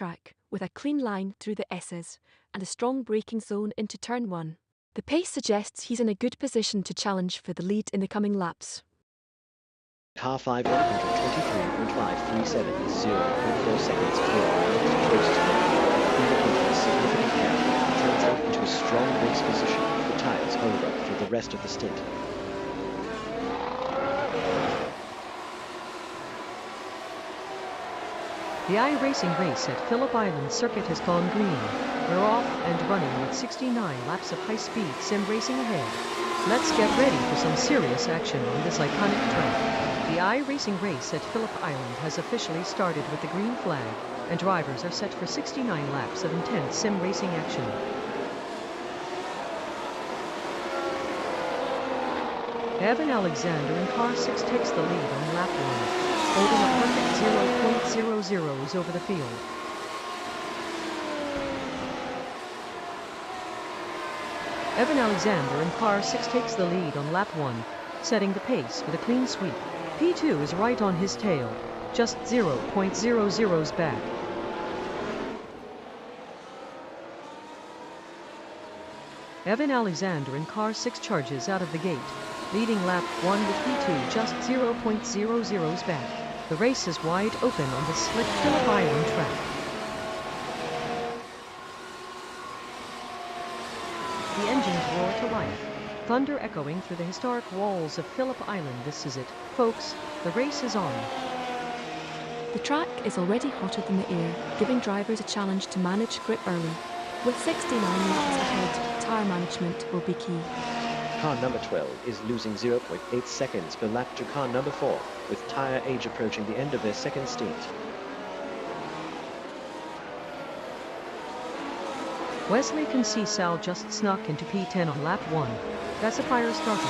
racetrack, with a clean line through the S's and a strong braking zone into turn 1. The pace suggests he's in a good position to challenge for the lead in the coming laps. Car 5 123.537 is 0.4 seconds clear close to the lead. Indicating a significant gap turns out into a strong race position if the tyres hold up through the rest of the stint. The iRacing race at Phillip Island Circuit has gone green. We're off and running with 69 laps of high-speed sim racing ahead. Let's get ready for some serious action on this iconic track. The iRacing race at Phillip Island has officially started with the green flag, and drivers are set for 69 laps of intense sim racing action. Evan Alexander in car 6 takes the lead on lap 1. Holding a perfect 0.00s over the field. Evan Alexander in car 6 takes the lead on lap 1, setting the pace with a clean sweep. P2 is right on his tail, just 0.00s back. Evan Alexander in car 6 charges out of the gate, leading lap 1 with P2 just 0.00s back. The race is wide open on the slick Phillip Island track. The engines roar to life, thunder echoing through the historic walls of Phillip Island. This is it, folks. The race is on. The track is already hotter than the air, giving drivers a challenge to manage grip early. With 69 laps ahead, tyre management will be key. Car number 12 is losing 0.8 seconds per lap to car number 4, with tyre age approaching the end of their second stint. Wesley can see Sal just snuck into P10 on lap 1. That's a fire starter.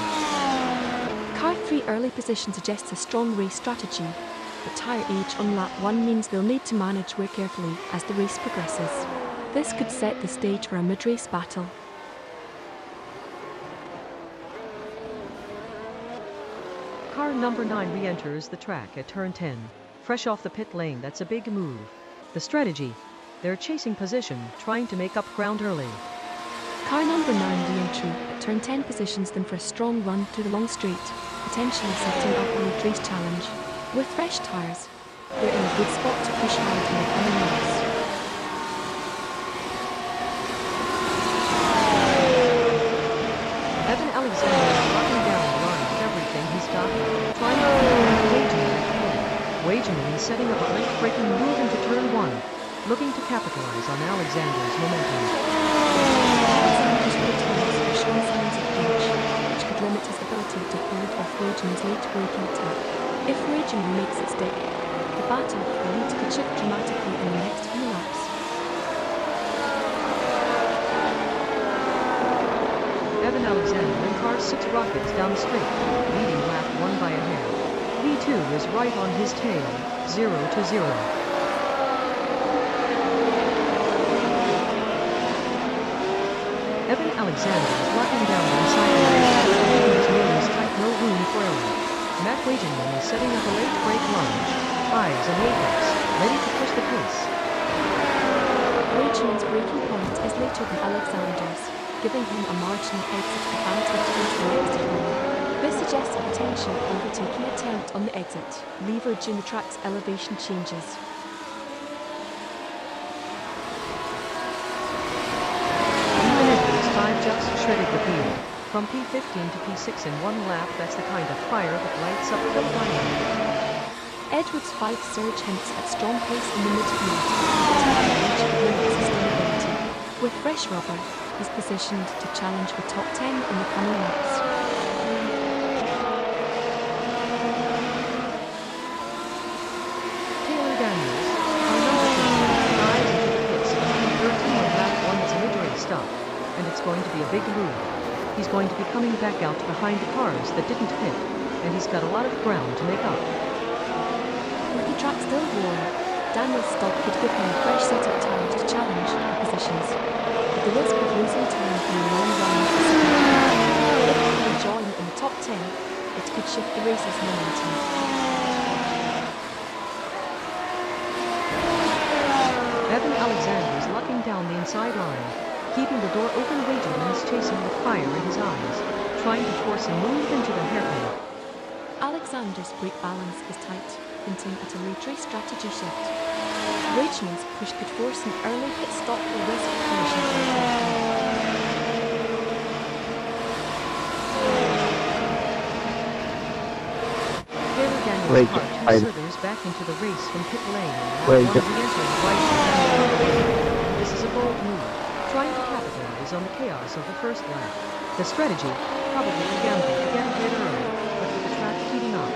Car 3 early position suggests a strong race strategy, but tyre age on lap 1 means they'll need to manage wear carefully as the race progresses. This could set the stage for a mid-race battle. Car number 9 re-enters the track at turn 10. Fresh off the pit lane, that's a big move. The strategy? They're chasing position, trying to make up ground early. Car number 9 re-entry at turn 10 positions them for a strong run through the long straight, potentially setting up a mid-race challenge. With fresh tyres, they're in a good spot to push hard in the coming laps. Evan Alexander is locking down the line with everything he's got, trying to keep Wageman at home. Wageman is setting up a late-breaking move into turn 1, looking to capitalize on Alexander's momentum. Alexander's good tyres are showing signs of age, which could limit his ability to hold off Wageman's late braking attack. If Wageman makes it stick, the battle for the lead could shift dramatically in the next few laps. Evan Alexander in car 6 rockets down the straight, leading lap 1 by a hair. P2 is right on his tail, 0-0. Evan Alexander is locking down inside the race, keeping his nose tight, no room for error. Matt Wageman is setting up a late break lunge, eyes and apex, ready to push the pace. Wageman's braking point is later than Alexander's, giving him a marginal exit advantage into the next corner. This suggests a potential overtaking attempt on the exit, leveraging the track's elevation changes. Even Edwards' 5 just shredded the field. From P15 to P6 in one lap, that's the kind of fire that lights up Phillip Island. Edwards' 5 surge hints at strong pace in the midfield, but tyre age limits sustainability. With fresh rubber, he's positioned to challenge for top 10 in the coming laps. Taylor Daniels, our number 2, dives into the pits in P13 on lap 1 as a mid-race stop, and it's going to be a big move. He's going to be coming back out behind the cars that didn't pit, and he's got a lot of ground to make up. With the track still warm, Daniel's stop could give him a fresh set of tyres to challenge the positions, but the risk of losing time in a long run is significant. If he can join in the top 10, it could shift the race's momentum. Evan Alexander is locking down the inside line. Keeping the door open, Wagerman is chasing with fire in his eyes, trying to force a move into the hairpin. Alexander's brake balance is tight, hinting at a late race strategy shift. Wageman's push could force an early pit stop or risk finishing on the hairpin. Daniel's car two slithers back into the race from pit lane, and one re-entering right behind. This is a bold move, trying to capitalize on the chaos of the first lap. The strategy, probably a gamble to get ahead early, but with the track heating up,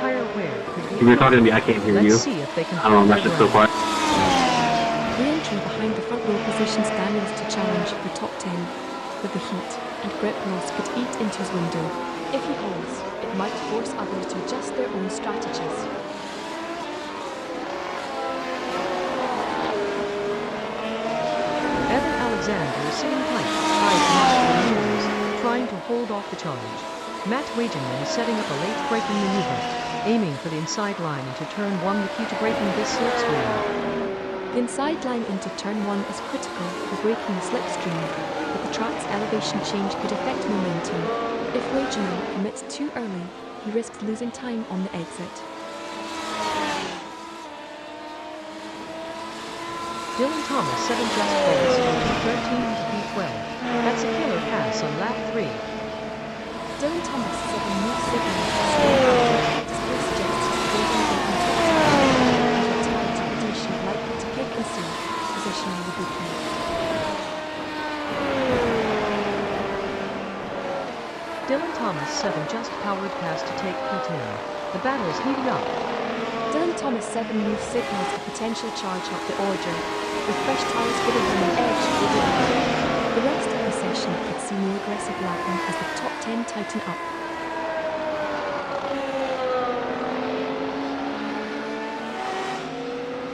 tire wear could be... You're talking to me, I can't hear you. Let's see if they can I don't know, that's just so quiet. Re-entry behind the front row positions Daniels to challenge for top 10, with the heat and grip loss could eat into his window. If he holds, it might force others to adjust their own strategies. Evan Alexander is sitting tight, eyes watching the mirrors, trying to hold off the charge. Matt Wageman is setting up a late braking maneuver, aiming for the inside line into turn 1, the key to breaking this slipstream. The inside line into turn 1 is critical for breaking the slipstream, but the track's elevation change could affect momentum. If Wageman commits too early, he risks losing time on the exit. Dylan Thomas 7 just falls from P13 to P12. That's a killer pass on lap 3. Dylan Thomas 7 moves signals display suggests he's waiting for the top 10 and a tight rotation likely to kick and see, positioning the bookie. Dylan Thomas 7 just powered past to take P10. The battle's heating up. Dylan Thomas 7 moves signals a potential charge up the order, with fresh tyres giving him an edge over the lead. The rest of the session could see more aggressive lapping as the top 10 tighten up.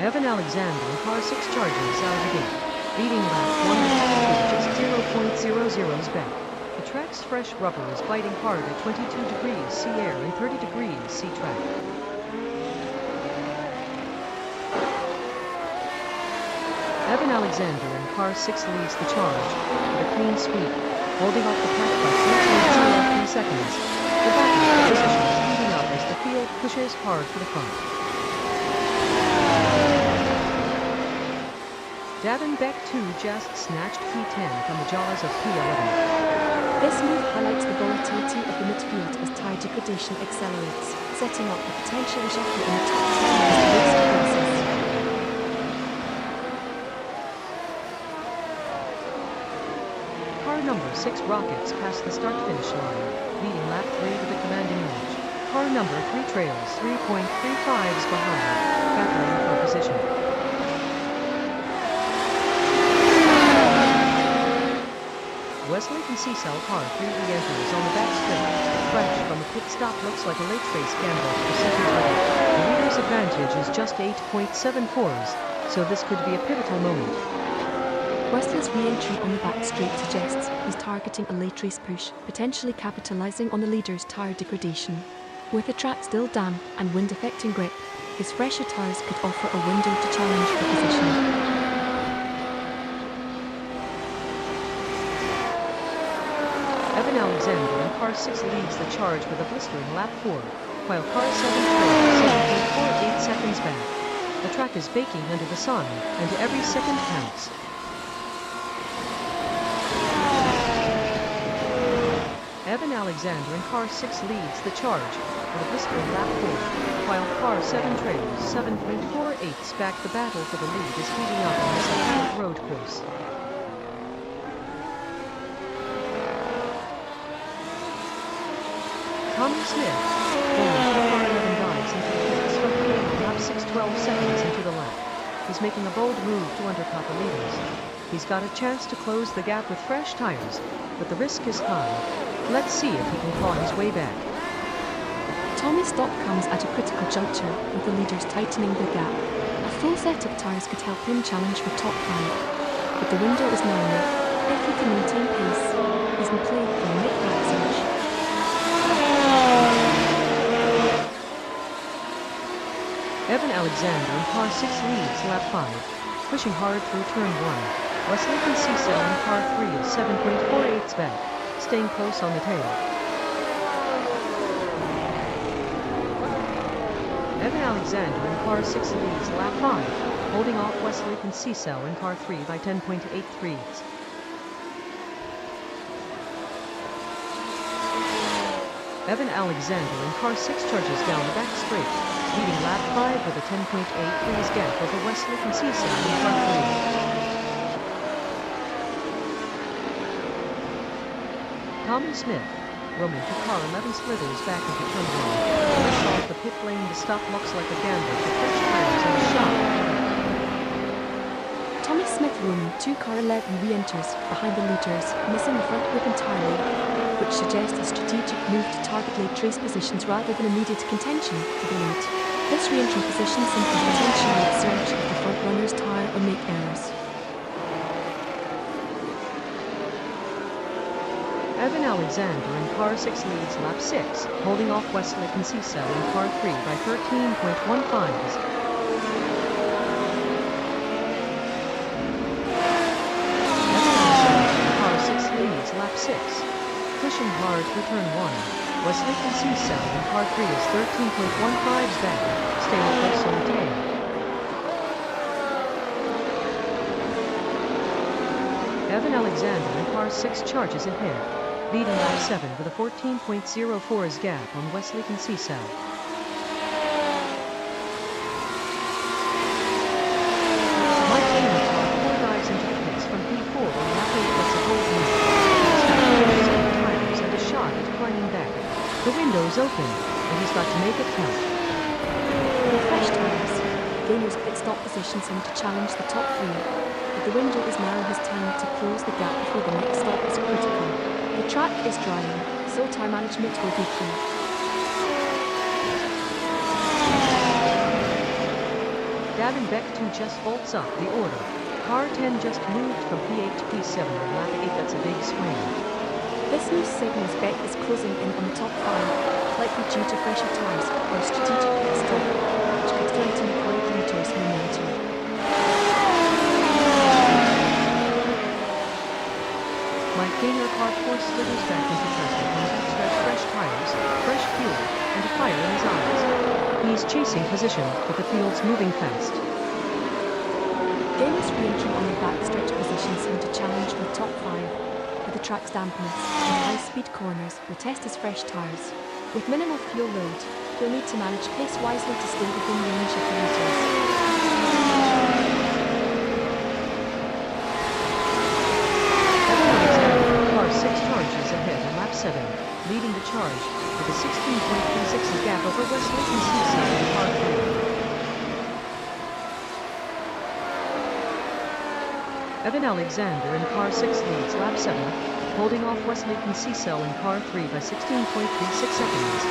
Evan Alexander in car 6 charges out of the gate, leading lap 1 just 0.00s back. The track's fresh rubber is biting hard at 22 degrees C air and 30 degrees C track. Evan Alexander in car 6 leads the charge with a clean sweep, holding off the pack by 3.03 seconds. The battle position is heating up as the field pushes hard for the front. Davin Beck 2 just snatched P10 from the jaws of P11. This move highlights the volatility of the midfield as tire degradation accelerates, setting up a potential reshuffle in the top 10 as the race progresses. Car number 6 rockets past the start-finish line, leading lap 3 with a commanding edge. Car number 3 trails 3.35s behind, battling for position. Wesley and Cecil car 3 re-enters on the back straight. Fresh from a pit stop looks like a late race gamble for second level. The leader's advantage is just 8.74s, so this could be a pivotal moment. Wesley's re-entry on the back straight suggests he's targeting a late race push, potentially capitalising on the leader's tyre degradation. With the track still damp and wind affecting grip, his fresher tyres could offer a window to challenge for position. Evan Alexander in car 6 leads the charge with a blistering lap 4, while car 7 trails 7.48 seconds back. The track is baking under the sun, and every second counts. Evan Alexander in car 6 leads the charge with a blistering lap 4, while car 7 trails 7.48 back. The battle for the lead is heating up on this iconic road course. Tommy Smith, bowling for car 11 dives into the pits from P8 lap 6 12 seconds into the lap. He's making a bold move to undercut the leaders. He's got a chance to close the gap with fresh tires, but the risk is high. Let's see if he can claw his way back. Tommy's stop comes at a critical juncture with the leaders tightening their gap. A full set of tyres could help him challenge for top 5, but the window is narrow. If he can maintain pace, he's in play for a mid-lap surge. Evan Alexander in car 6 leads lap 5. pushing hard through turn 1. Wesley can see Cell in car 3 is 7.48 back, staying close on the tail. Evan Alexander in car 6 leads lap 5, holding off Wesley can see Cell in car 3 by 10.83. Evan Alexander in car 6 charges down the back straight, leading lap 5 with a 10.83 gap over Wesley can see Cell in car 3. Tommy Smith, roaming to car 11 slithers back into turn 1. Fresh off the pit lane, the stop looks like a gamble for fresh tires and a shot. Tommy Smith roaming 2 car 11 re-enters behind the leaders, missing the front whip entirely, which suggests a strategic move to target late race positions rather than immediate contention for the lead. This re-entry positions him for potentially a surge if the front runners tire or make errors. Evan Alexander in car 6 leads lap 6, holding off Wesley can see Cell in car 3 by 13.15. Lap 6, pushing hard through turn 1. Wesley can see Cell in car 3 is 13.15 back, staying close on the tail. Evan Alexander in car 6 charges ahead, leading lap 7 with a 14.04 gap on Wesley can see Cell. Mike Taylor car 4 dives into the pits from P4 on lap 8 gets a hold move. The window's open, and he's got to make it count. With fresh tyres, Gainer's pit stop positions him to challenge the top 3, but the window is now his time to close the gap before the next stop is critical. The track is drying, so tyre management will be key. Gavin Beck 2 just bolts up the order. Car 10 just moved from P8 to P7 on lap 8, that's a big swing. This news signals Beck is closing in on the top 5, likely due to fresher tyres or a strategic pit stop, which could threaten the current leader's momentum. Mike Gaynor car 4 slithers back into first with backstretch fresh tyres, fresh fuel, and a fire in his eyes. He's chasing position, but the field's moving fast. Gainer's re-entry on the backstretch positions him to challenge the top 5. The track's dampness and high-speed corners will test his fresh tyres. With minimal fuel load, he'll need to manage pace wisely to stay within range of the leaders. Evan Alexander, car 6 charges ahead on lap 7, leading the charge with a 16.36 gap over Wesley can see Cell in car 3. Evan Alexander in car 6 leads lap 7, holding off Wesley can see Cell in car 3 by 16.36 seconds.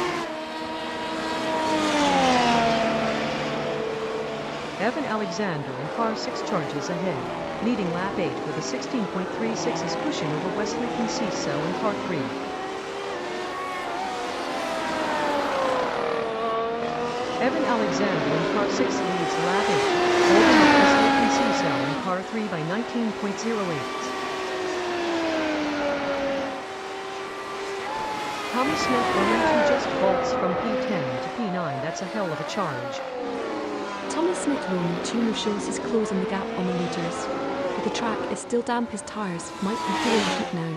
Evan Alexander in car 6 charges ahead, leading lap 8 with a 16.36 is pushing over Wesley can see Cell in car 3. Evan Alexander in car 6 leads lap 8, holding off Wesley can see Cell in car 3 by 19.08. Tommy Smith running 2 just vaults from P10 to P9, that's a hell of a charge. Tommy Smith roaming 2 more shows his closing the gap on the leaders. But the track is still damp, his tyres might be feeling heat now.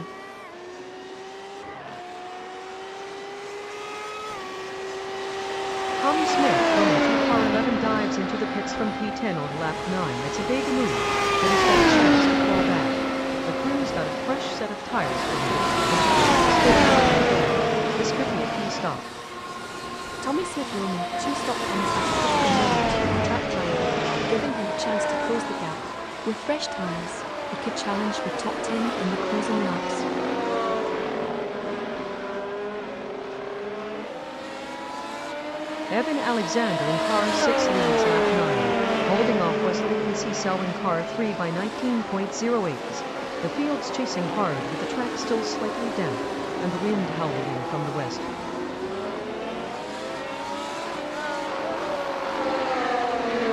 Tommy Smith running 2 car 11 dives into the pits from P10 on lap 9, that's a big move, but he's got a chance to fall back. The crew's got a fresh set of tires for him. This could be a key stop. Tommy Smith roaming 2 stop times after the track driver, giving him a chance to close the gap. With fresh tyres, he could challenge for top 10 in the closing laps. Evan Alexander in car 6 leads lap 9, holding off Wesley can see Cell in car 3 by 19.08. The field's chasing hard with the track still slightly damp and the wind howling in from the west.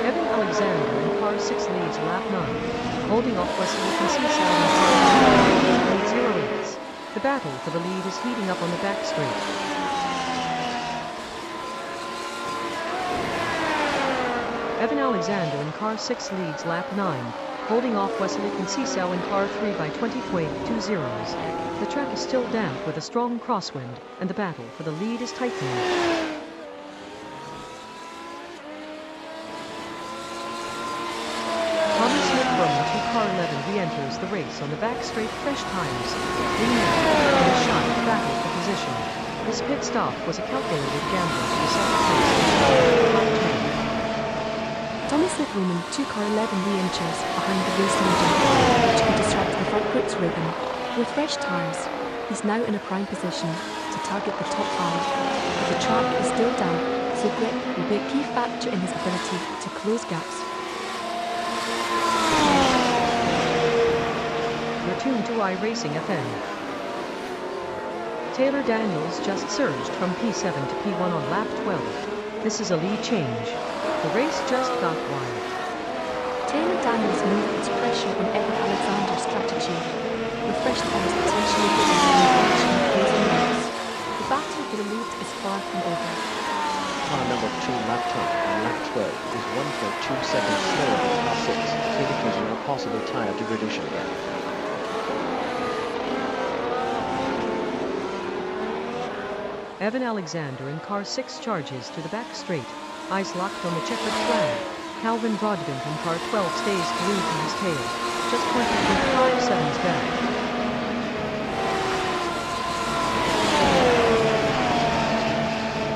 Evan Alexander in car car 6 leads lap 9, holding off Wesley Conceição in car 08. The battle for the lead is heating up on the back straight. Evan Alexander in car 6 leads lap 9, holding off Wesley Conceição in car 3 by 20.2 zeros. The track is still damp with a strong crosswind, and the battle for the lead is tightening. Car 11 re-enters the race on the back straight, fresh tires, leading in a shot battle for position. This pit stop was a calculated gamble to the second place. Thomas Littleman, 2 car 11 re-enters behind the race leader, which can disrupt the front group's rhythm. With fresh tires, he's now in a prime position to target the top 5. But the track is still damp, so grip will be a key factor in his ability to close gaps. Tuned to iRacing FM. Taylor Daniels just surged from P7 to P1 on lap 12. This is a lead change. The race just got wild. Taylor Daniels moved pressure on Evan Alexander's strategy, with fresh tires potentially putting him in the closing laps. The battle for the lead is far from over. Car number 2 lap time on lap 12 is 1.2 seconds slower than car 6, indicating a possible tire degradation event. Evan Alexander in car 6 charges to the back straight, eyes locked on the checkered flag. Calvin Broadbent in car 12 stays glued to his tail, just 20.5 seconds back.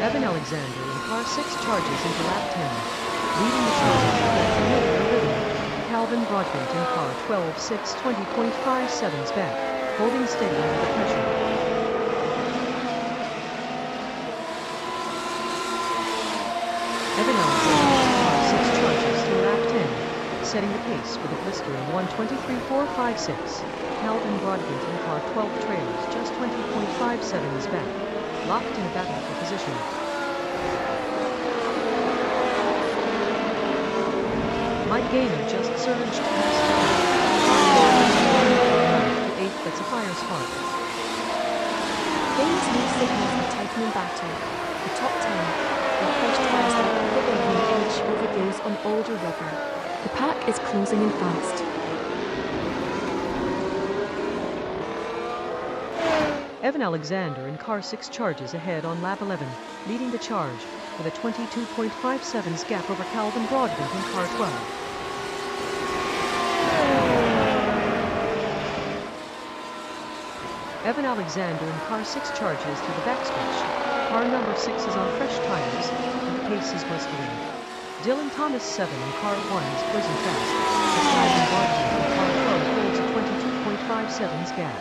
Evan Alexander in car 6 charges into lap 10, leading the charge with a familiar rhythm. Calvin Broadbent in car 12 sits 20.5 seconds back, holding steady under the pressure. Evan Alexander in car 6 charges through lap 10, setting the pace with a blistering 1:23.456. Calvin Broadbent in car 12 trails just 20.5 seconds back, locked in a battle for position. Mike Gaynor just surged past the 8th, that's a fire's heart. Gaynor's new signals are tightening battle. The top 10, with fresh tires that are equivalent in age over those on older rubber. The pack is closing in fast. Evan Alexander in car 6 charges ahead on lap 11, leading the charge with a 22.5 seconds gap over Calvin Broadbent in car 12. Evan Alexander in car 6 charges to the backstretch. Car number 6 is on fresh tires, and the pace is blistering. Dylan Thomas 7 in car 1 is closing fast, as Calvin Broadbent in car 12 holds a 22.5 seconds gap.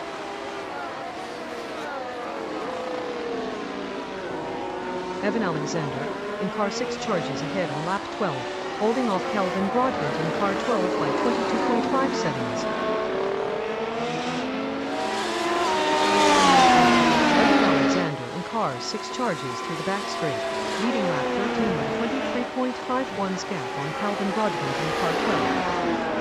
Evan Alexander in car 6 charges ahead on lap 12, holding off Calvin Broadbent in car 12 by 22.5 seconds. Evan Alexander in car 6 charges through the back straight, leading lap 13 by 23.51's gap on Calvin Broadbent in car 12.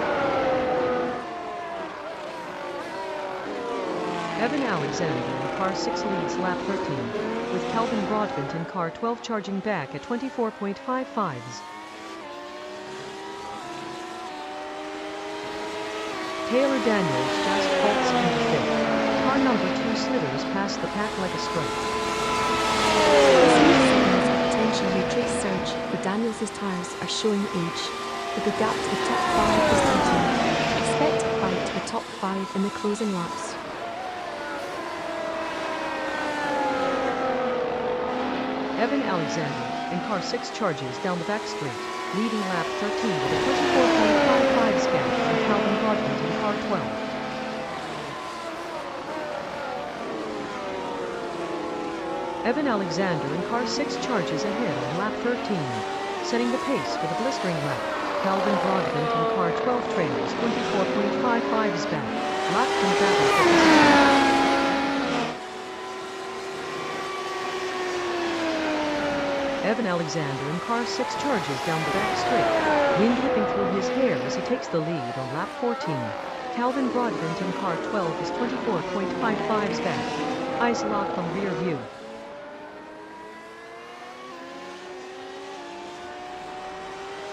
Evan Alexander in car 6 leads lap 13, with Calvin Broadbent in car 12 charging back at 24.55s. Taylor Daniels just halts into fifth. Car number 2 slithers past the pack like a strike. Potential retrace surge for Daniels' tires are showing age, but the gap to the top 5 is tightening. Expect a fight for the top 5 in the closing laps. Evan Alexander in car 6 charges down the back straight, leading lap 13 with a 24.55 gap on Calvin Broadbent in car 12. Evan Alexander in car 6 charges ahead on lap 13, setting the pace for the blistering lap. Calvin Broadbent in car 12 trails 24.55's back, locked in battle for position. Evan Alexander in car 6 charges down the back straight, wind whipping through his hair as he takes the lead on lap 14. Calvin Broadbent in car 12 is 24.55s back. Eyes locked on rear view.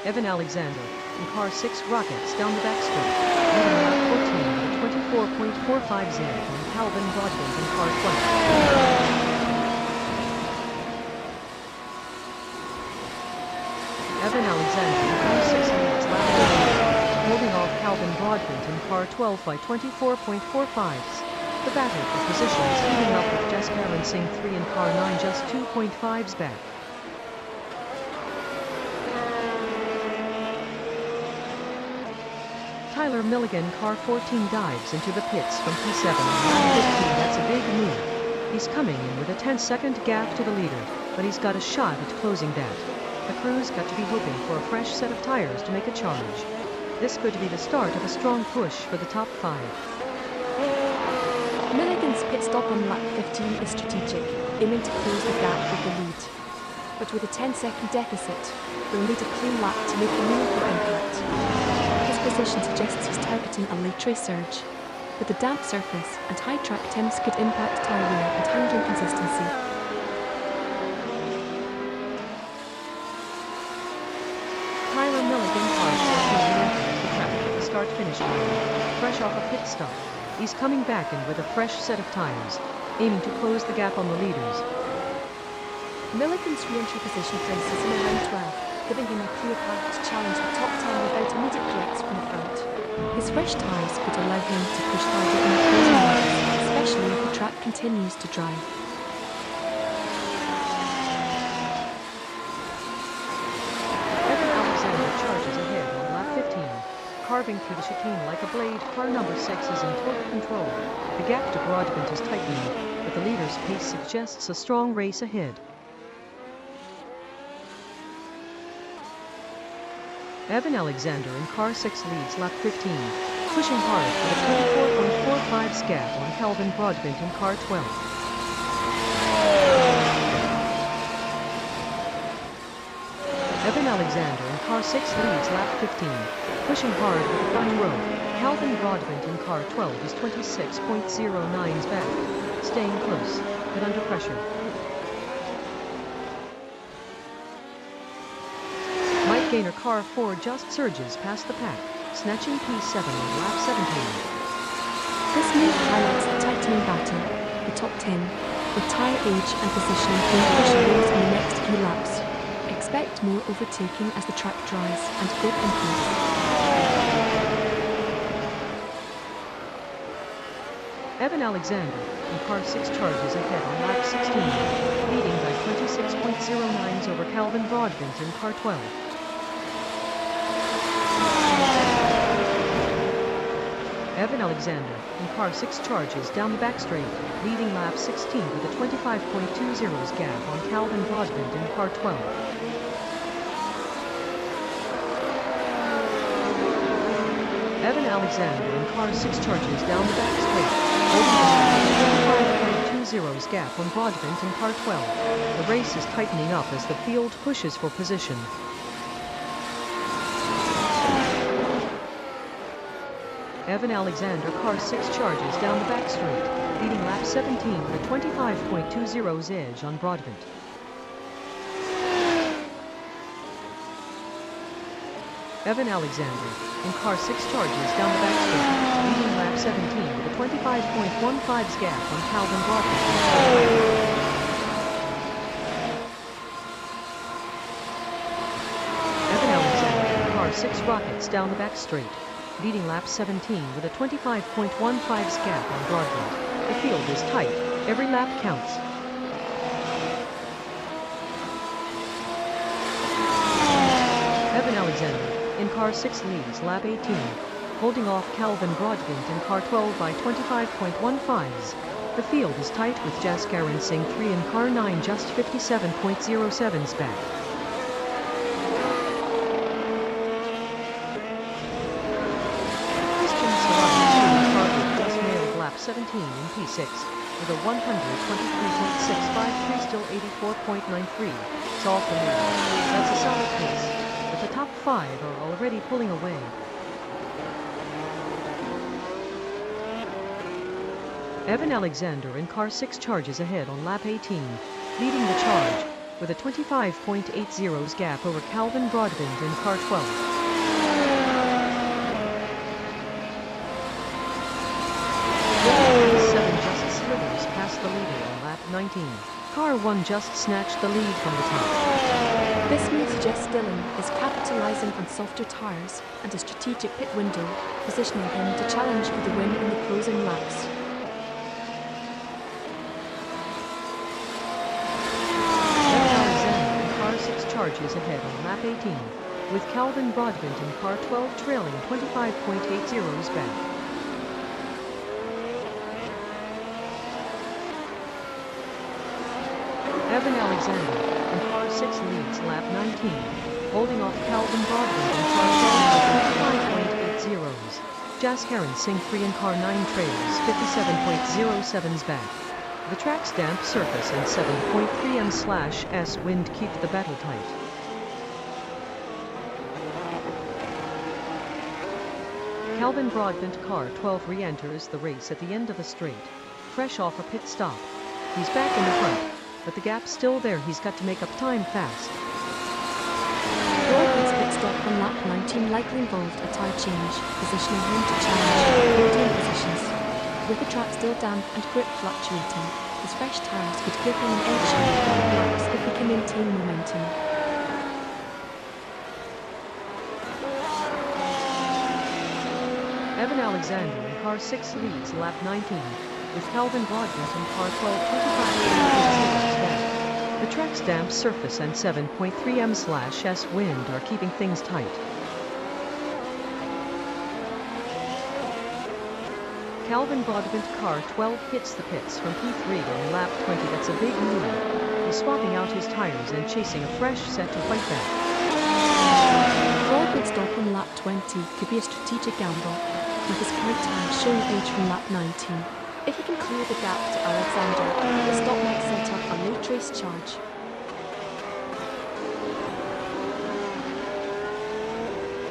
Evan Alexander in car 6 rockets down the back straight, leading lap 14 with a 24.45 Z on Calvin Broadbent in car 12. Evan Alexander in car 6 leads lap 18, holding off Calvin Broadbent in car 12 by 24.45s. The battle for position is heating up with Jessica Aaron 3 in car 9 just 2.5s back. Tyler Milligan, car 14, dives into the pits from P7 on lap 15. That's a big move. He's coming in with a 10-second gap to the leader, but he's got a shot at closing that. The crew's got to be hoping for a fresh set of tires to make a charge. This could be the start of a strong push for the top 5. Milligan's pit stop on lap 15 is strategic, aiming to close the gap with the lead. But with a 10-second deficit, they'll need a clean lap to make a meaningful impact. His position suggests he's targeting a late race surge. With the damp surface and high track temps could impact tyre wear and handling consistency. Tyler Milligan parks the track at the start-finish line, fresh off a pit stop. He's coming back in with a fresh set of tires, aiming to close the gap on the leaders. Milligan's re-entry position places him around 12, giving him a clear path to challenge the top 10 without immediate threats from the front. His fresh tyres could allow him to push harder in the closing laps, especially if the track continues to dry. Evan Alexander charges ahead on lap 15, carving through the chicane like a blade. Car number 6 is in total control. The gap to Broadbent is tightening, but the leader's pace suggests a strong race ahead. Evan Alexander in car 6 leads lap 15, pushing hard with a 24.45s gap on Calvin Broadbent in car 12. Evan Alexander in car 6 leads lap 15, pushing hard with the front row. Calvin Broadbent in car 12 is 26.09s back, staying close, but under pressure. Gainer car 4 just surges past the pack, snatching P7 on lap 17. This move highlights the tightening battle, the top 10, with tyre age and position being pushed forward in the next few laps. Expect more overtaking as the track dries and good influence. Evan Alexander in car 6 charges ahead on lap 16, leading by 26.09s over Calvin Broadbent in car 12. Evan Alexander in car 6 charges down the back straight, leading lap 16 with a 25.20s gap on Calvin Broadbent in car 12. Evan Alexander in car 6 charges down the back straight, holding a 25.20s gap on Broadbent in car 12. The race is tightening up as the field pushes for position. Evan Alexander car 6 charges down the back straight, leading lap 17 with a 25.20s edge on Broadbent. Evan Alexander in car 6 charges down the back straight, leading lap 17 with a 25.15s gap on Calvin Broadbent. Evan Alexander in car 6 rockets down the back straight, leading lap 17 with a 25.15s gap on Broadbent. The field is tight. Every lap counts. Evan Alexander in car 6 leads lap 18, holding off Calvin Broadbent in car 12 by 25.15s. The field is tight with Jessica Aaron 3 in car 9 just 57.07s back. Lap 17 in P6, with a 123.653, still 84.93. It's off the lead. That's a solid pace, but the top 5 are already pulling away. Evan Alexander in car 6 charges ahead on lap 18, leading the charge with a 25.80s gap over Calvin Broadbent in car 12. Slithers past the leader on lap 19. Car 1 just snatched the lead from the top. This means Jess Dillon is capitalising on softer tyres and a strategic pit window, positioning him to challenge for the win in the closing laps. Charges ahead on lap 18, with Calvin Broadbent in car 12 trailing 25.80s back. Evan Alexander in car 6 leads lap 19, holding off Calvin Broadbent in car 12 25.80s. Jas Heron Singh 3 in car 9 trails 57.07s back. The track's damp surface and 7.3m/s wind keep the battle tight. Calvin Broadbent car 12 re-enters the race at the end of the straight, fresh off a pit stop. He's back in the front, but the gap's still there. He's got to make up time fast. Broadbent's pit stop on lap 19 likely involved a tyre change, positioning him to challenge podium positions. With the track still damp and grip fluctuating, his fresh tyres could give him an edge in the laps if he can maintain momentum. Evan Alexander in car 6 leads lap 19, with Calvin Broadbent in car 12 25.80s back. The track's damp surface and 7.3m/s wind are keeping things tight. Calvin Broadbent car 12 hits the pits from P3 on lap 20. That's a big move. He's swapping out his tires and chasing a fresh set to fight back. Broadbent's stop on lap 20 could be a strategic gamble, with his current tyre showing age from lap 19. If he can clear the gap to Alexander, the stop might set up a late race charge.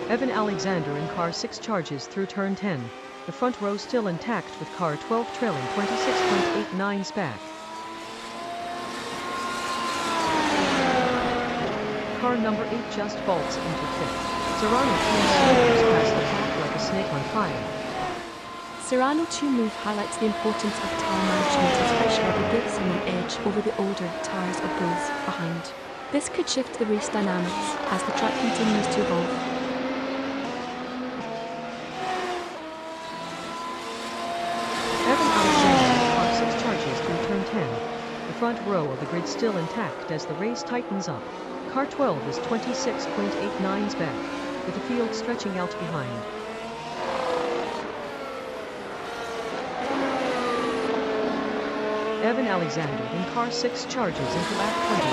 Evan Alexander in car 6 charges through turn 10. The front row still intact with car 12 trailing 26.89s back. Car number 8 just vaults into 5th. Serrano 2 slithers past the pack like a snake on fire. Serrano 2 move highlights the importance of tyre management, especially if it gives him an edge over the older tyres of those behind. This could shift the race dynamics as the track continues to evolve. The front row of the grid still intact as the race tightens up. Car 12 is 26.89s back, with the field stretching out behind. Evan Alexander in car 6 charges into lap 20,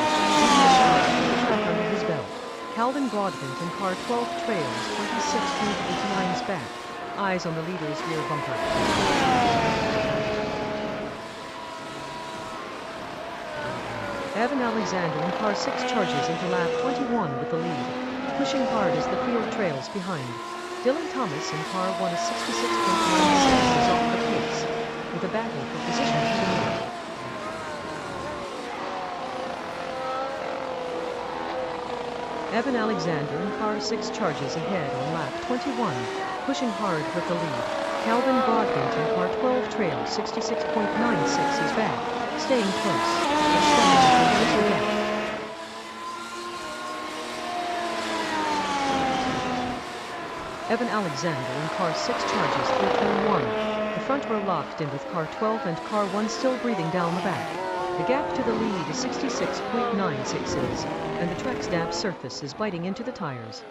leading the charge with the track under his belt. Calvin Broadbent in car 12 trails 26.89s back, eyes on the leader's rear bumper. Evan Alexander in car 6 charges into lap 21 with the lead, pushing hard as the field trails behind. Dylan Thomas in car 1 is 66.96 off the pace, with a battle for position to the middle. Evan Alexander in car 6 charges ahead on lap 21, pushing hard with the lead. Calvin Broadbent in car 12 trails 66.96 is back, staying close. Evan Alexander in car 6 charges through turn 1. The front row locked in with car 12 and car 1 still breathing down the back. The gap to the lead is 66.96s, and the track's damp surface is biting into the tires.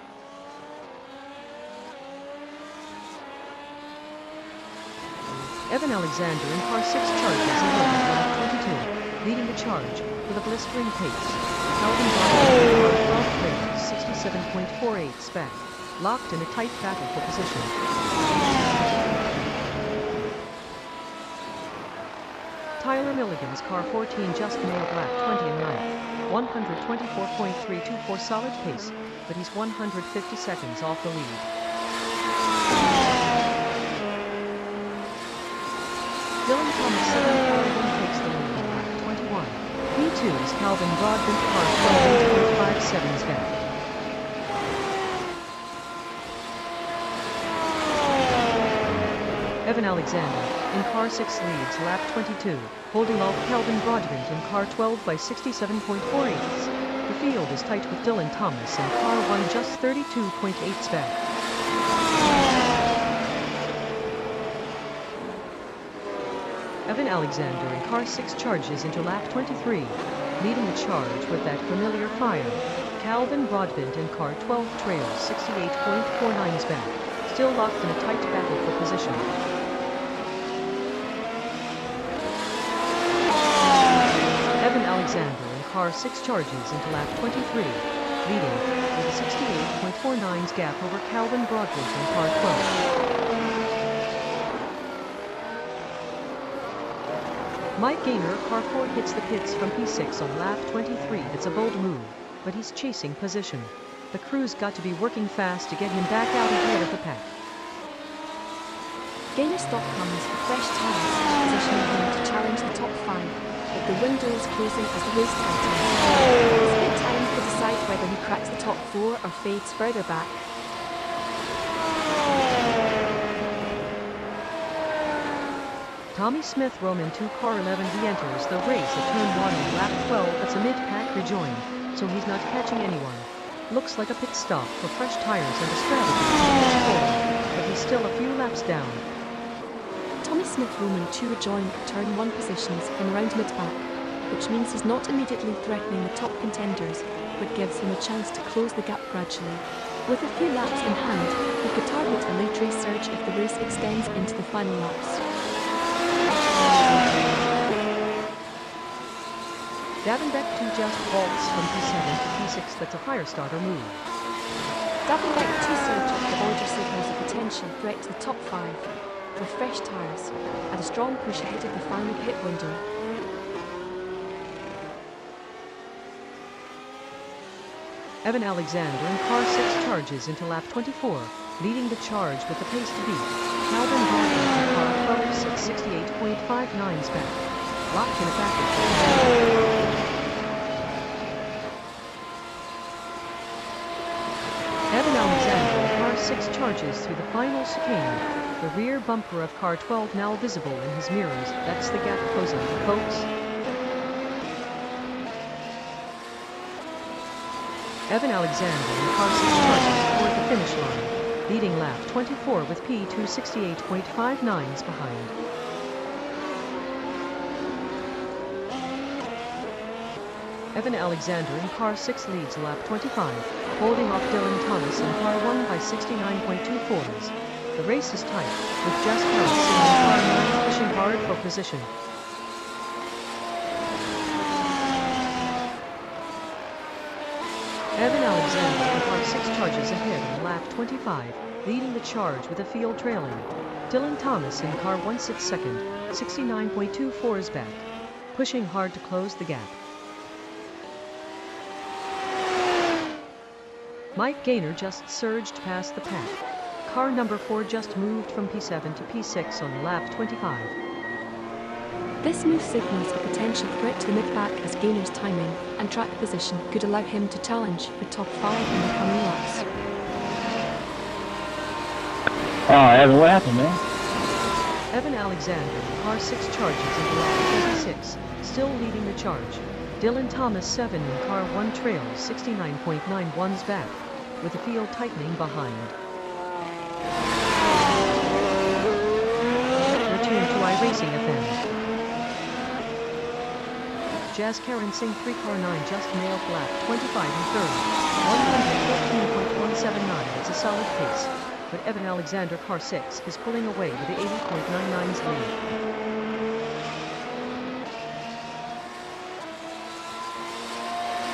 Evan Alexander in car 6 charges ahead on lap 22, leading the charge with a blistering pace. Calvin Broadbent in car 12 trails 67.48s back, locked in a tight battle for position. Tyler Milligan's car 14 just nailed lap 20 and 9th. 124.324 solid pace, but he's 150 seconds off the lead. Dylan Thomas 7 car 1 takes the lead on lap 21. P2 is Calvin Broadbent car 12 8.57 back. Evan Alexander in car 6 leads lap 22, holding off Calvin Broadbent in car 12 by 67.48. The field is tight with Dylan Thomas in car 1 just 32.8 back. Evan Alexander in car 6 charges into lap 23, leading the charge with that familiar fire. Calvin Broadbent in car 12 trails 68.49 back, still locked in a tight battle for position. Evan Alexander in car 6 charges into lap 23, leading with a 68.49 gap over Calvin Broadbent in car 12. Mike Gaynor, car 4, hits the pits from P6 on lap 23. It's a bold move, but he's chasing position. The crew's got to be working fast to get him back out ahead of the pack. Gaynor stock comes for fresh tires, positioning him to challenge the top 5, but the window is closing as the race tightens. It's a good time to decide whether he cracks the top 4 or fades further back. Tommy Smith Roman 2 car 11, he enters the race at turn 1 on lap 12. That's a mid-pack rejoin, so he's not catching anyone. Looks like a pit stop for fresh tires and a strategy to push forward, but he's still a few laps down. Tommy Smith Roman 2 rejoin at turn 1 positions from around mid-pack, which means he's not immediately threatening the top contenders, but gives him a chance to close the gap gradually. With a few laps in hand, he could target a late race surge if the race extends into the final laps. Davin Beck 2 just vaults from P7 to P6. That's a fire starter move. Davin Beck 2 surge at the border signals a potential threat to the top 5 with fresh tyres and a strong push ahead of the final pit window. Evan Alexander in car 6 charges into lap 24, leading the charge with the pace to beat. Calvin Broadbent in car 12 sits 68.59 back, locked in a battle. Evan Alexander in car 6 charges through the final chicane. The rear bumper of car 12 now visible in his mirrors. That's the gap closing, folks. Evan Alexander in car 6 charges toward the finish line, leading lap 24 with P2 68.59s behind. Evan Alexander in car 6 leads lap 25, holding off Dylan Thomas in car 1 by 69.24s. The race is tight, with Jess Harris in car 9 pushing hard for position. Evan Alexander in car 6 charges ahead on lap 25, leading the charge with the field trailing. Dylan Thomas in car 1 sits second, 69.24s back, pushing hard to close the gap. Mike Gaynor just surged past the pack. Car number 4 just moved from P7 to P6 on lap 25. This move signals a potential threat to the mid-pack as Gaynor's timing and track position could allow him to challenge for top 5 in the coming laps. Oh, Evan, what happened, man? Evan Alexander in car 6 charges into lap 26, still leading the charge. Dylan Thomas 7 in car 1 trails 69.91s back, with the field tightening behind. We're tuned to iRacing FM. Jazz Karen Singh 3 car 9 just nailed lap 25 in third, 114.179. It's a solid pace, but Evan Alexander car 6 is pulling away with the 80.99's lead.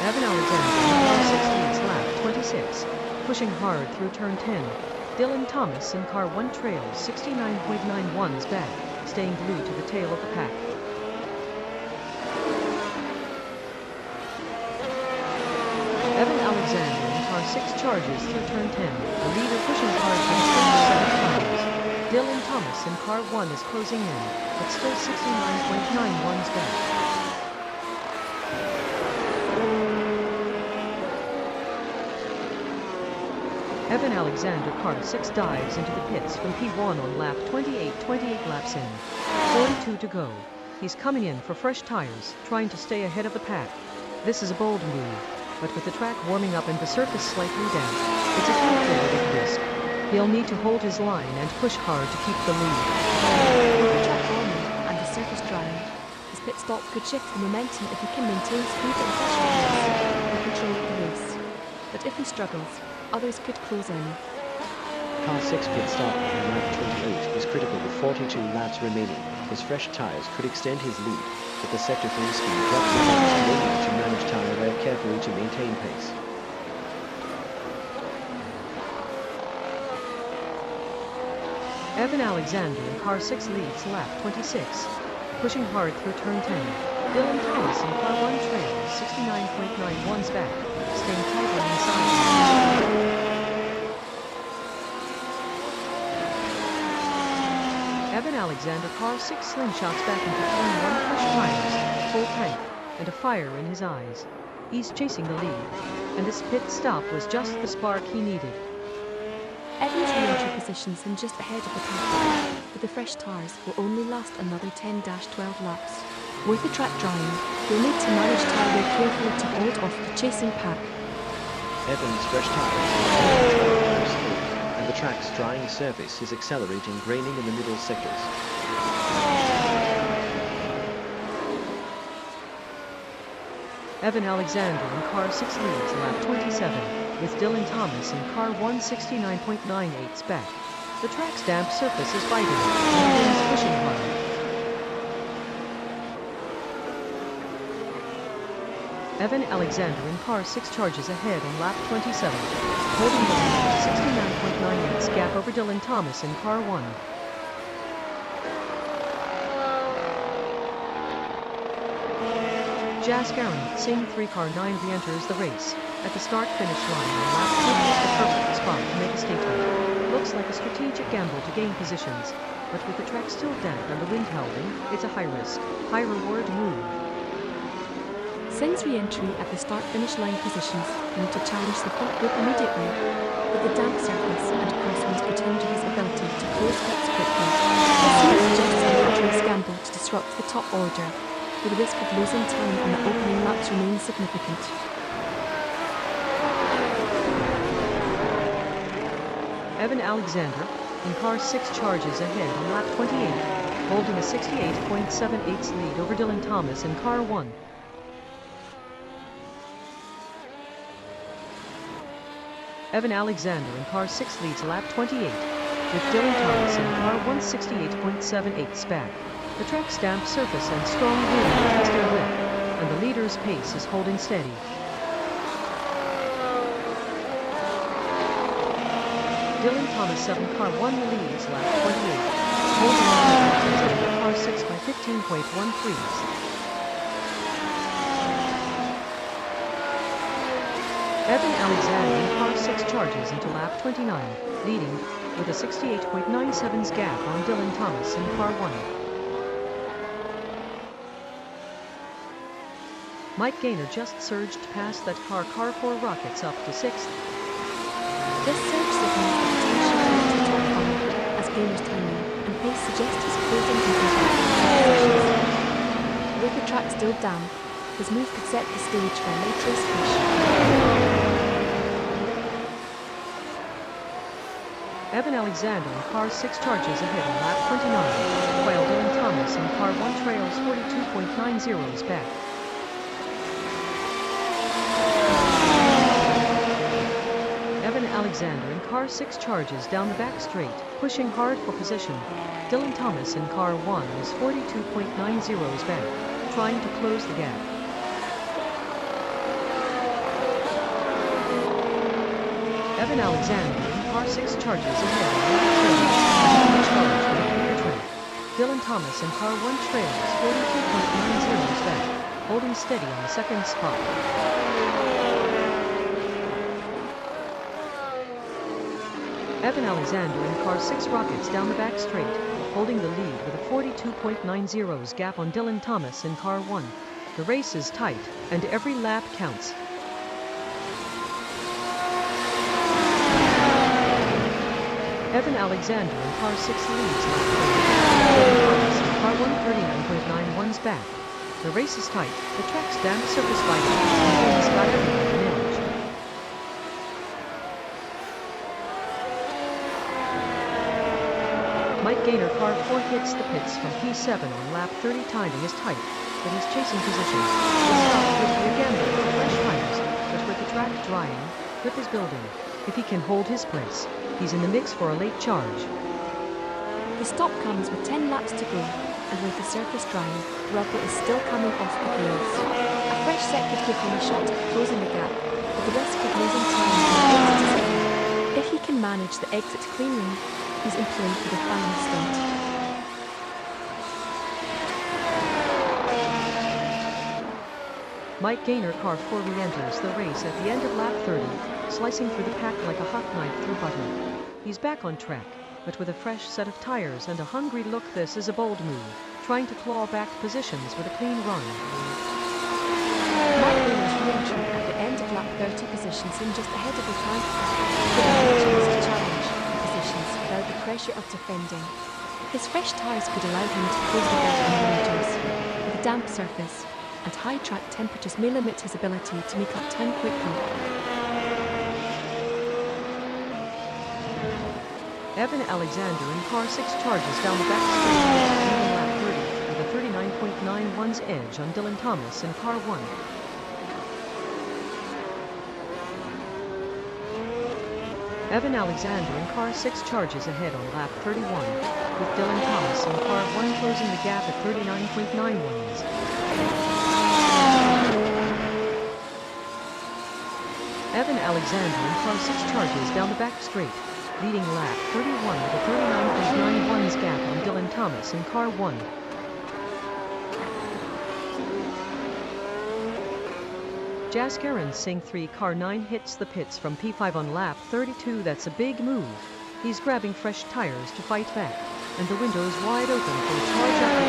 Evan Alexander in car 6 leads lap 26, pushing hard through turn 10. Dylan Thomas in car 1 trails 69.91s back, staying glued to the tail of the pack. charges through turn 10, the leader pushing hard for the first 7 times. Dylan Thomas in car 1 is closing in, but still 69.91's back. Evan Alexander, car 6, dives into the pits from P1 on lap 28 laps in. 42 to go. He's coming in for fresh tires, trying to stay ahead of the pack. This is a bold move, but with the track warming up and the surface slightly damp, it's a calculated risk. He'll need to hold his line and push hard to keep the lead. With the track warming and the surface drying, his pit stop could shift the momentum if he can maintain speed and pressure and control the race. But if he struggles, others could close in. Car 6 pit stop on lap 28 was critical with 42 laps remaining. His fresh tyres could extend his lead, but the sector full speed dropped the to manage tyre wear carefully to maintain pace. Evan Alexander in car 6 leads lap 26, pushing hard through turn 10. Dylan Thomas in car 1 trails 69.91's back, staying tight on inside. Evan Alexander, car 6, slingshots back into turn 1, fresh tires, full tank, and a fire in his eyes. He's chasing the lead, and this pit stop was just the spark he needed. Evan's re-entry positions him just ahead of the pack, but the fresh tyres will only last another 10-12 laps. With the track drying, he'll need to manage tyre wear carefully to hold off the chasing pack. Evans' fresh tyres, and the track's drying surface is accelerating graining in the middle sectors. Evan Alexander in car 6 leads lap 27, with Dylan Thomas in car 1 69.98's back. The track's damp surface is biting, and the wind's pushing hard. Evan Alexander in car 6 charges ahead on lap 27, holding the lead at 69.98's gap over Dylan Thomas in car 1. Jas Garan, same 3 car 9 re-enters the race. At the start-finish line on lap 20 is the perfect spot to make a statement. Looks like a strategic gamble to gain positions, but with the track still damp and the wind howling, it's a high-risk, high-reward move. Singh's re-entry at the start-finish line positions him to challenge the front group immediately, but the damp surface and crosswinds could hinder his ability to close pits quickly. This suggests a dangerous gamble to disrupt the top order, where the risk of losing time on the opening laps remains significant. Evan Alexander in car 6 charges ahead on lap 28, holding a 68.78's lead over Dylan Thomas in car 1. Evan Alexander in car 6 leads lap 28, with Dylan Thomas in car 1 68.78's back. The track's damp surface and strong wind test their grip, and the leader's pace is holding steady. Dylan Thomas 7 car 1 leads lap 28, holding on to car 6 by 15.13's. Evan Alexander in car 6 charges into lap 29, leading with a 68.97's gap on Dylan Thomas in car 1. Mike Gaynor just surged past that car 4 rockets up to 6th. This surge signals the potential for top 5 as Gaynor's timing and pace suggest he's closing in positions. With the track still damp, his move could set the stage for a late race finish. Evan Alexander in car 6 charges ahead on lap 29, while Dylan Thomas in car 1 trails 42.90's back. Evan Alexander in car 6 charges down the back straight, pushing hard for position. Dylan Thomas in car 1 is 42.90's back, trying to close the gap. Evan Alexander in car 6 charges ahead on lap 30, charge with a clear track. Dylan Thomas in car 1 trails 42.90's back, holding steady on the second spot. Evan Alexander in car 6 rockets down the back straight, holding the lead with a 42.90 gap on Dylan Thomas in car 1. The race is tight, and every lap counts. Evan Alexander in car 6 leads lap 30. In car 1 39.91's back. The race is tight. The track's damp surface fighting has got everyone managed. Mike Gaynor car 4 hits the pits from P7 on lap 30. Timing is tight, but he's chasing position. The stop would be a gamble for fresh tires, but with the track drying, grip is building. If he can hold his place, he's in the mix for a late charge. The stop comes with 10 laps to go, and with the surface drying, the rubber is still coming off the wheels. A fresh set could give him a shot at closing the gap, but the risk of losing time is exit. If he can manage the exit cleanly, he's in play for the final stint. Mike Gaynor car 4 re-enters the race at the end of lap 30, slicing through the pack like a hot knife through butter. He's back on track, but with a fresh set of tires and a hungry look. This is a bold move, trying to claw back positions with a clean run. Mike Gaynor's re-entry at the end of lap 30 positions him just ahead of the time, giving him a chance to challenge the positions without the pressure of defending. His fresh tyres could allow him to close the gap on the leaders. With a damp surface and high track temperatures may limit his ability to make up time quickly. Evan Alexander in car 6 charges down the back straight, leading lap 30 with a 39.91's edge on Dylan Thomas in car 1. Evan Alexander in car 6 charges ahead on lap 31, with Dylan Thomas in car 1 closing the gap at 39.91's. Evan Alexander in car 6 charges down the back straight, leading lap 31 with a 39.91's gap on Dylan Thomas in car 1. Jaskaran Singh 3 car 9 hits the pits from P5 on lap 32. That's a big move. He's grabbing fresh tires to fight back, and the window is wide open for a charge after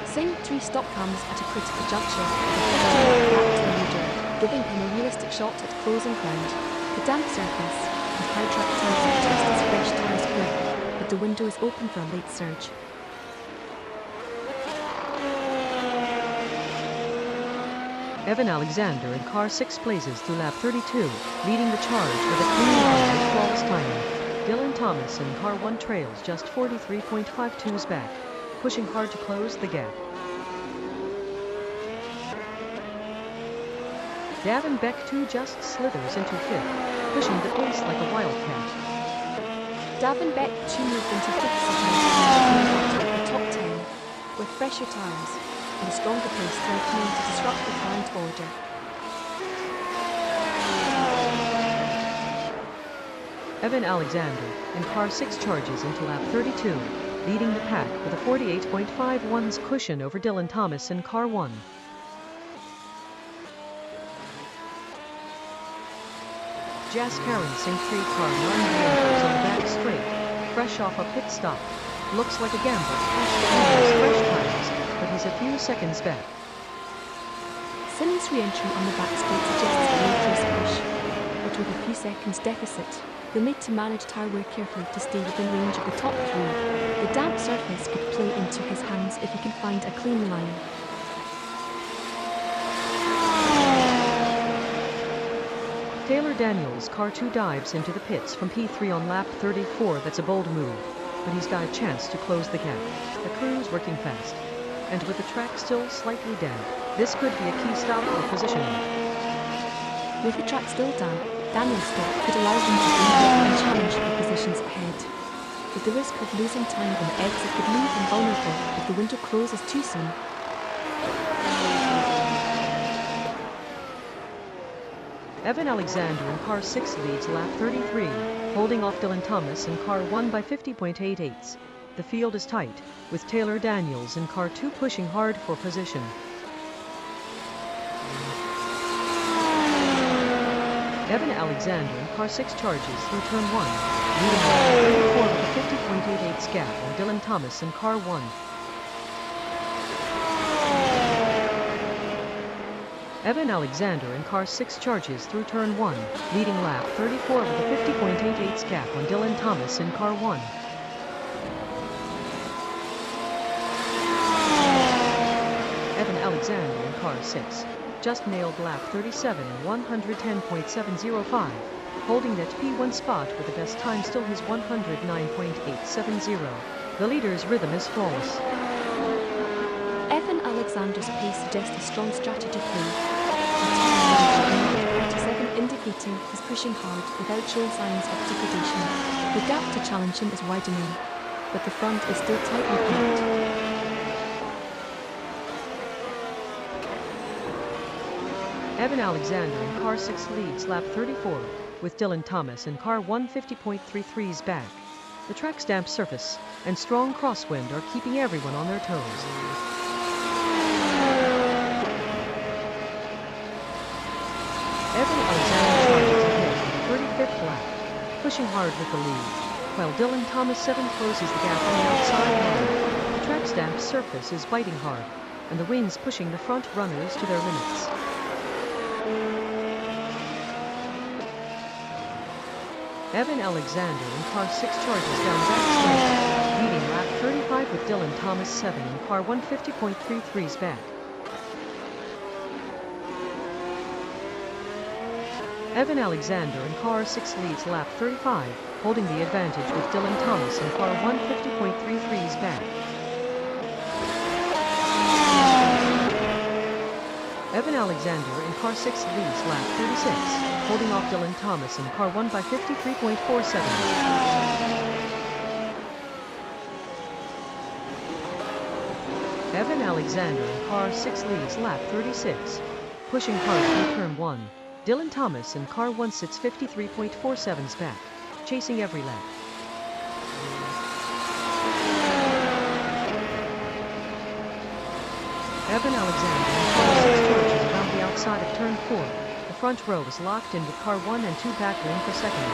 30. Singh 3 stop comes at a critical juncture with a gap to the leader, giving him a realistic shot at closing ground. The damp surface and high track temperature test his fresh tyres quick, but the window is open for a late surge. Evan Alexander in car 6 blazes through lap 32, leading the charge with a clean run and flawless timing. Dylan Thomas in car 1 trails just 43.52's back, pushing hard to close the gap. Davin Beck 2 just slithers into 5th, pushing the pace like a wildcat. Davin Beck 2 moved into 5th position in the top 10 with fresher tyres and a stronger pace threatening to disrupt the current order. Evan Alexander in car 6 charges into lap 32, leading the pack with a 48.51's cushion over Dylan Thomas in car 1. Jaskaran Singh 3 car 9 re-enters on the back straight, fresh off a pit stop. Looks like a gamble, fresh tires, but he's a few seconds back. Singh's re-entry on the back straight suggests a late race push, but with a few seconds deficit, he'll need to manage tyre wear carefully to stay within range of the top 3. The damp surface could play into his hands if he can find a clean line. Taylor Daniels car 2 dives into the pits from P3 on lap 34. That's a bold move, but he's got a chance to close the gap. The crew's working fast, and with the track still slightly damp, this could be a key stop for positioning. With the track still damp, Daniel's stop could allow him to gain and challenge the positions ahead. But the risk of losing time on the exit could leave him vulnerable if the window closes too soon. Evan Alexander in car 6 leads lap 33, holding off Dylan Thomas in car 1 by 50.88. The field is tight, with Taylor Daniels in car 2 pushing hard for position. Evan Alexander in car 6 charges through turn 1, leading lap 34 with a 50.88 gap on Dylan Thomas in car 1. Evan Alexander in car 6 charges through turn 1, leading lap 34 with a 50.88 gap on Dylan Thomas in car 1. Evan Alexander in car 6 just nailed lap 37 in 110.705, holding that P1 spot with the best time still his 109.870. The leader's rhythm is flawless. Evan Alexander's pace suggests a strong strategy play. The 47 indicating he's pushing hard without showing signs of degradation. The gap to challenge him is widening, but the front is still tightly packed. Evan Alexander in car 6 leads lap 34, with Dylan Thomas in car 150.33's back. The track's damp surface and strong crosswind are keeping everyone on their toes. Evan Alexander charges ahead on the 35th lap, pushing hard with the lead, while Dylan Thomas 7 closes the gap on the outside line. The track's damp surface is biting hard, and the wind's pushing the front runners to their limits. Evan Alexander in car 6 charges down the back straight, leading lap 35 with Dylan Thomas 7 in car 150.33's back. Evan Alexander in car 6 leads lap 35, holding the advantage with Dylan Thomas in car 150.33's back. Evan Alexander in car 6 leads lap 36, holding off Dylan Thomas in car 1 by 53.47. Evan Alexander in car 6 leads lap 36, pushing hard through turn 1. Dylan Thomas in car 1 sits 53.47's back, chasing every lap. Evan Alexander in car 6 charges around the outside of turn 4. The front row is locked in with car 1 and 2 battling for second. The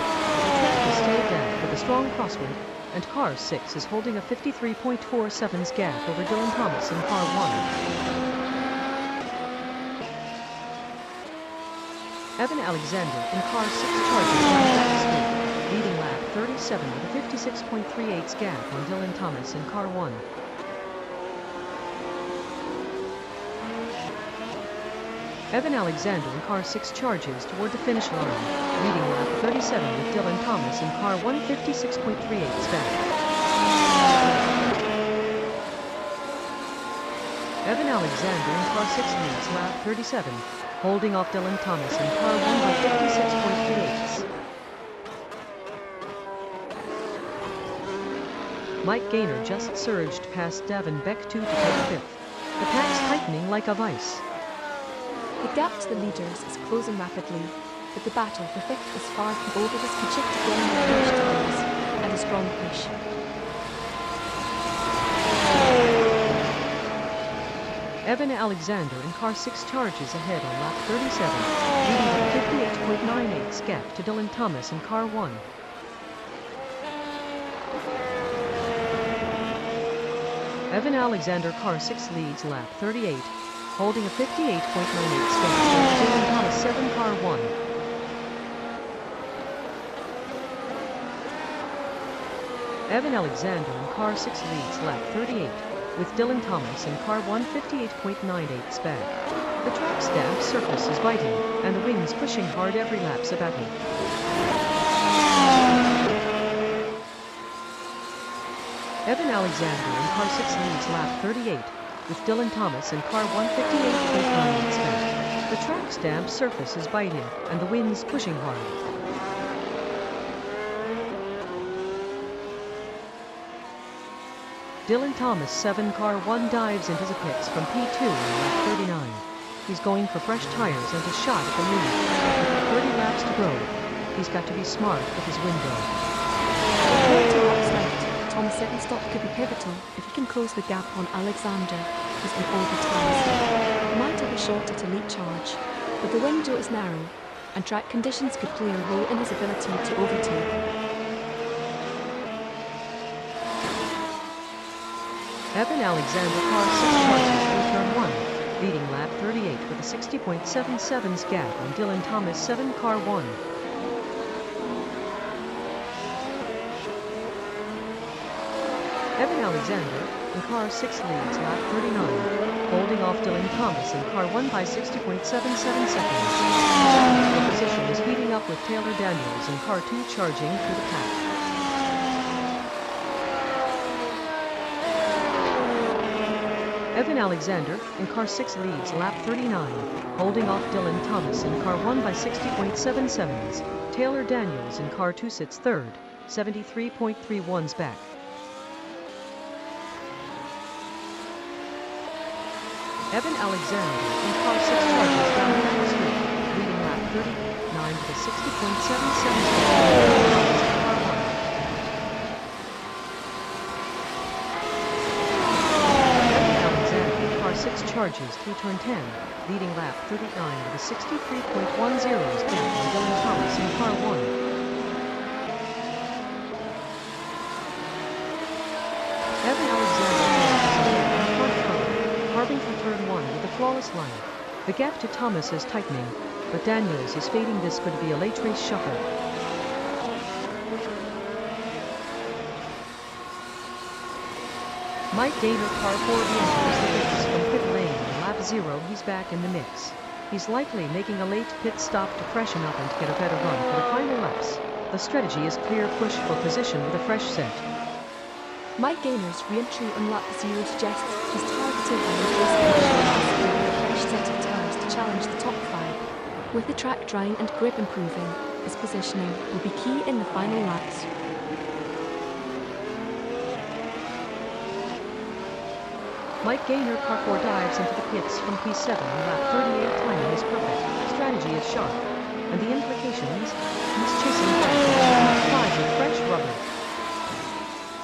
track is still damp with a strong crosswind, and car 6 is holding a 53.47's gap over Dylan Thomas in car 1. Evan Alexander in car 6 charges down the back straight, leading lap 37 with a 56.38's gap on Dylan Thomas in car 1. Evan Alexander in car 6 charges toward the finish line, leading lap 37 with Dylan Thomas in car 156.38's back. Evan Alexander in car 6 leads lap 37, holding off Dylan Thomas in car 1 by 56.38. Mike Gaynor just surged past Davin Beck 2 to take 5th. The pack's tightening like a vice. The gap to the leaders is closing rapidly, but the battle for 5th is far from over as Kachik again with tires and a strong push. Evan Alexander in car 6 charges ahead on lap 37, leading with a 58.98's gap to Dylan Thomas in car 1. Evan Alexander car 6 leads lap 38, holding a 58.98 gap over Dylan Thomas 7 car 1. Evan Alexander in car 6 leads lap 38, with Dylan Thomas in car 158.98's back. The track's damp surface is biting, and the wind's pushing hard every lap's about him. Evan Alexander in car 6 leads lap 38, with Dylan Thomas in car 158.98's back. The track's damp surface is biting, and the wind's pushing hard. Dylan Thomas 7 car 1 dives into the pits from P2 in lap 39. He's going for fresh tires and a shot at the lead. With 30 laps to go, he's got to be smart with his window. With 20 laps left, Tom's second stop could be pivotal if he can close the gap on Alexander, who's on all the tires. He might have a shot at a lead charge, but the window is narrow, and track conditions could play a role in his ability to overtake. Evan Alexander, car 6 charges through turn 1, leading lap 38 with a 60.77 gap on Dylan Thomas 7, car 1. Evan Alexander in car 6 leads lap 39, holding off Dylan Thomas in car 1 by 60.77 seconds. The position is heating up with Taylor Daniels in car 2 charging through the pack. Evan Alexander in car 6 leads lap 39, holding off Dylan Thomas in car 1 by 60.77. Taylor Daniels in car 2 sits third, 73.31s back. Evan Alexander in car 6 charges down the back straight, leading lap 39 with a 60.77 car 1. Evan Alexander in car 6 charges through turn 10, leading lap 39 with a 63.10 gap on Dylan Thomas in car 1. Evan Alexander in front car, carving through turn 1 with a flawless line. The gap to Thomas is tightening, but Daniels is fading. This could be a late race shuffle. Mike Gaynor, car 4 re-enters the pits from pit lane in lap 0. He's back in the mix. He's likely making a late pit stop to freshen up and to get a better run for the final laps. The strategy is clear push for position with a fresh set. Mike Gaynor's re-entry on lap 0 suggests he's targeting a race with a fresh set of tyres to challenge the top 5. With the track drying and grip improving, his positioning will be key in the final laps. Mike Gaynor, car 4 dives into the pits from P7 on lap 38. Timing is perfect, strategy is sharp, and the implications, he's chasing back on lap 5 with fresh rubber.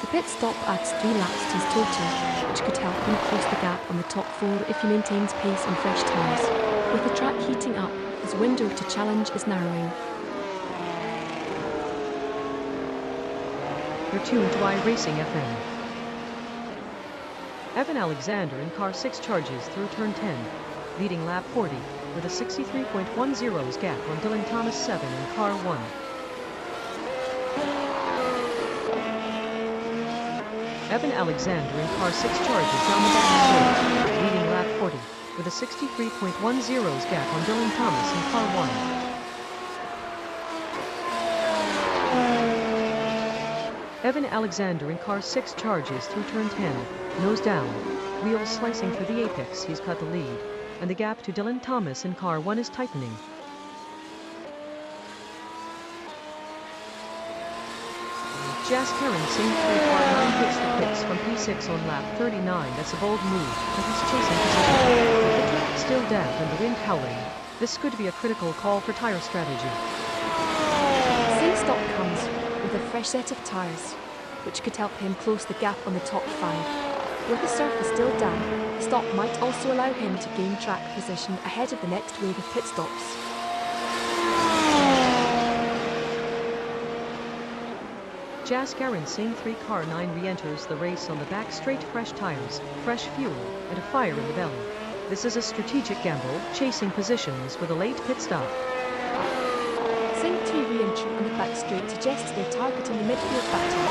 The pit stop adds 3 laps to his total, which could help him close the gap on the top 4 if he maintains pace on fresh tyres. With the track heating up, his window to challenge is narrowing. You're tuned to iRacing FM. Evan Alexander in car 6 charges through turn 10, leading lap 40 with a 63.10 gap on Dylan Thomas 7 in car 1. Evan Alexander in car 6 charges down the back straight, leading lap 40 with a 63.10 gap on Dylan Thomas in car 1. Evan Alexander in car 6 charges through turn 10, nose down, wheels slicing through the apex. He's cut the lead, and the gap to Dylan Thomas in car 1 is tightening. Jas Karen Singh through car 9 hits the pits from P6 on lap 39. That's a bold move, but he's chasing position. With the track still damp and the wind howling, this could be a critical call for tire strategy. Singh's stop comes with a fresh set of tyres, which could help him close the gap on the top 5. With the surface still damp, the stop might also allow him to gain track position ahead of the next wave of pit stops. Jas Karen Singh 3 car 9 re-enters the race on the back straight. Fresh tires, fresh fuel, and a fire in the belly. This is a strategic gamble, chasing positions with a late pit stop. Singh 3 re-entry on the back straight suggests they're targeting the midfield battle,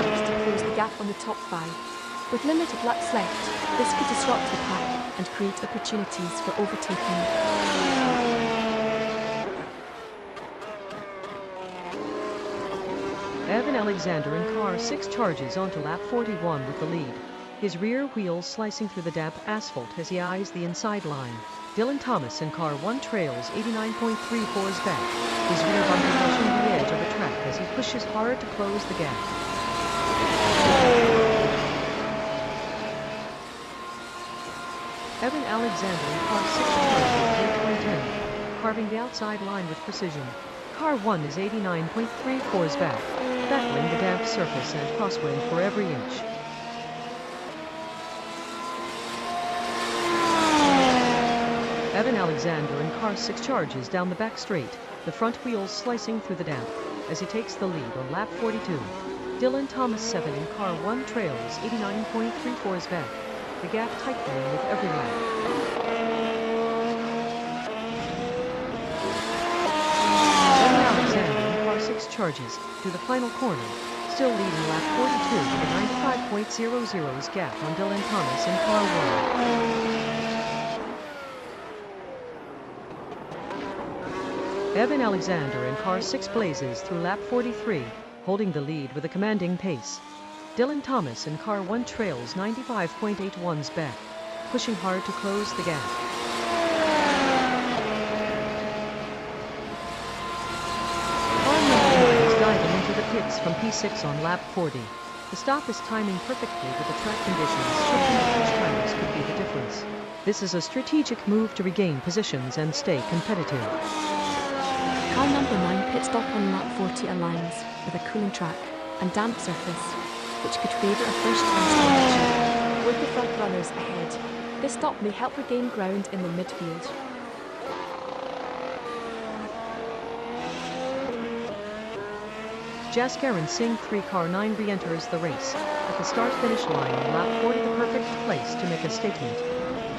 using to close the gap on the top 5. With limited laps left, this could disrupt the pack and create opportunities for overtaking. Evan Alexander in car 6 charges onto lap 41 with the lead. His rear wheels slicing through the damp asphalt as he eyes the inside line. Dylan Thomas in car 1 trails 89.34s back. His rear bumper pushing the edge of the track as he pushes hard to close the gap. Evan Alexander in car 6 charges through turn 10, carving the outside line with precision. Car 1 is 89.34s back, battling the damp surface and crosswind for every inch. Evan Alexander in car 6 charges down the back straight, the front wheels slicing through the damp as he takes the lead on lap 42. Dylan Thomas 7 in car 1 trails 89.34's back, the gap tightening with every lap. Evan Alexander in car 6 charges to the final corner, still leading lap 42 with a 95.00's gap on Dylan Thomas in car 1. Evan Alexander in car 6 blazes through lap 43, holding the lead with a commanding pace. Dylan Thomas in car 1 trails 95.81's back, pushing hard to close the gap. Car number 9 is diving into the pits from P6 on lap 40. The stop is timing perfectly with the track conditions. Shifting the push tires could be the difference. This is a strategic move to regain positions and stay competitive. Car number 9 pit stop on lap 40 aligns with a cooling track and damp surface, which could favour a first-time start with the front runners ahead. This stop may help regain ground in the midfield. Jaskaran Singh 3 car 9 re-enters the race at the start-finish line on lap 40, the perfect place to make a statement.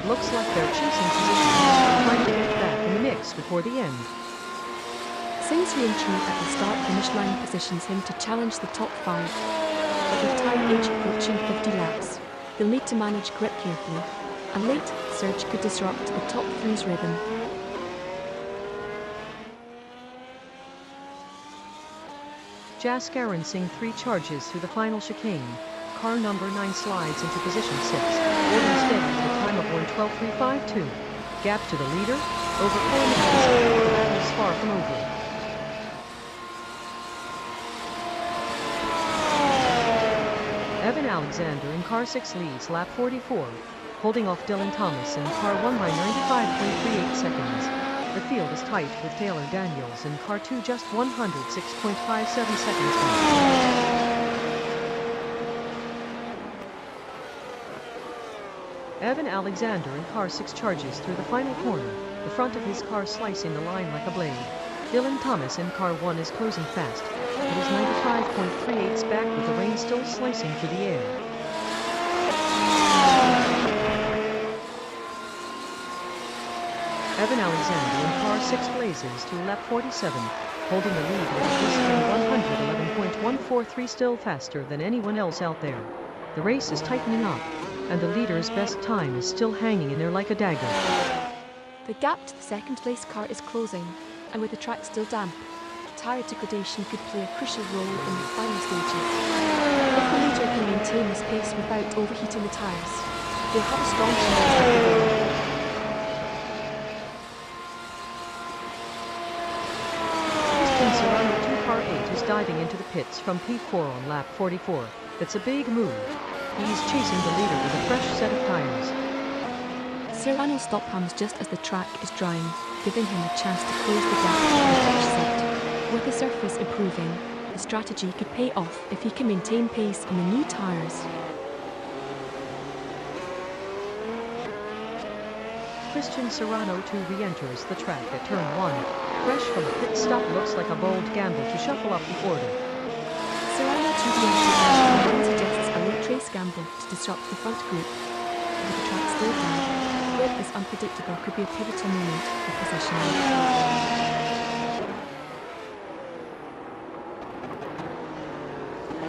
Looks like they're chasing positions and trying to get back in the mix before the end. Singh's re-entry at the start-finish line positions him to challenge the top 5. But with tire age approaching 50 laps, he'll need to manage grip carefully. A late surge could disrupt the top 3's rhythm. Jaskaran Singh 3 charges through the final chicane. Car number 9 slides into position 6, holding steady with a time of 1:12.352. Gap to the leader, over 4 minutes. The battle is far from over. Evan Alexander in car 6 leads lap 44, holding off Dylan Thomas in car 1 by 95.38 seconds. The field is tight with Taylor Daniels in car 2 just 106.57 seconds back. Evan Alexander in car 6 charges through the final corner, the front of his car slicing the line like a blade. Dylan Thomas in car 1 is closing fast, but is 95.38's back with the rain still slicing through the air. Evan Alexander in car 6 blazes to lap 47, holding the lead with a blistering 111.143, still faster than anyone else out there. The race is tightening up, and the leader's best time is still hanging in there like a dagger. The gap to the second place car is closing, and with the track still damp, tyre degradation could play a crucial role in the final stages. If the leader can maintain this pace without overheating the tyres, they'll have a strong chance at the win. Serrano 2 car 8 is diving into the pits from P4 on lap 44. That's a big move. He's chasing the leader with a fresh set of tires. Serrano stop comes just as the track is drying, giving him a chance to close the gap on the finish set. With the surface improving, the strategy could pay off if he can maintain pace on the new tyres. Christian Serrano 2 re-enters the track at turn 1. Fresh from a pit stop, looks like a bold gamble to shuffle up the order. Serrano 2 suggests a late race gamble to disrupt the front group. With the track still down, grip is unpredictable could be a pivotal moment for positioning.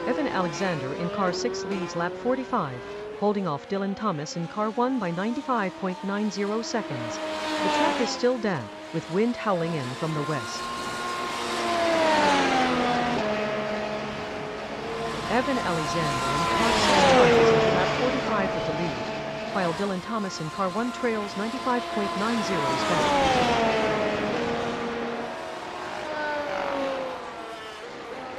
Evan Alexander in car 6 leads lap 45, holding off Dylan Thomas in car 1 by 95.90 seconds. The track is still damp, with wind howling in from the west. Evan Alexander in car 6 charges into lap 45 with the lead, while Dylan Thomas in car 1 trails 95.90's back.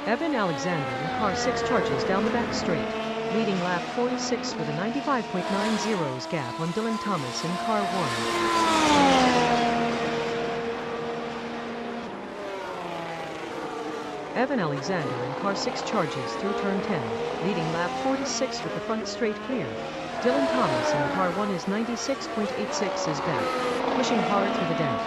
Evan Alexander in car 6 charges down the back straight, leading lap 46 with a 95.90's gap on Dylan Thomas in car 1. Evan Alexander in car 6 charges through turn 10, leading lap 46 with the front straight clear. Dylan Thomas in car 1 is 96.86 is back, pushing hard through the damp.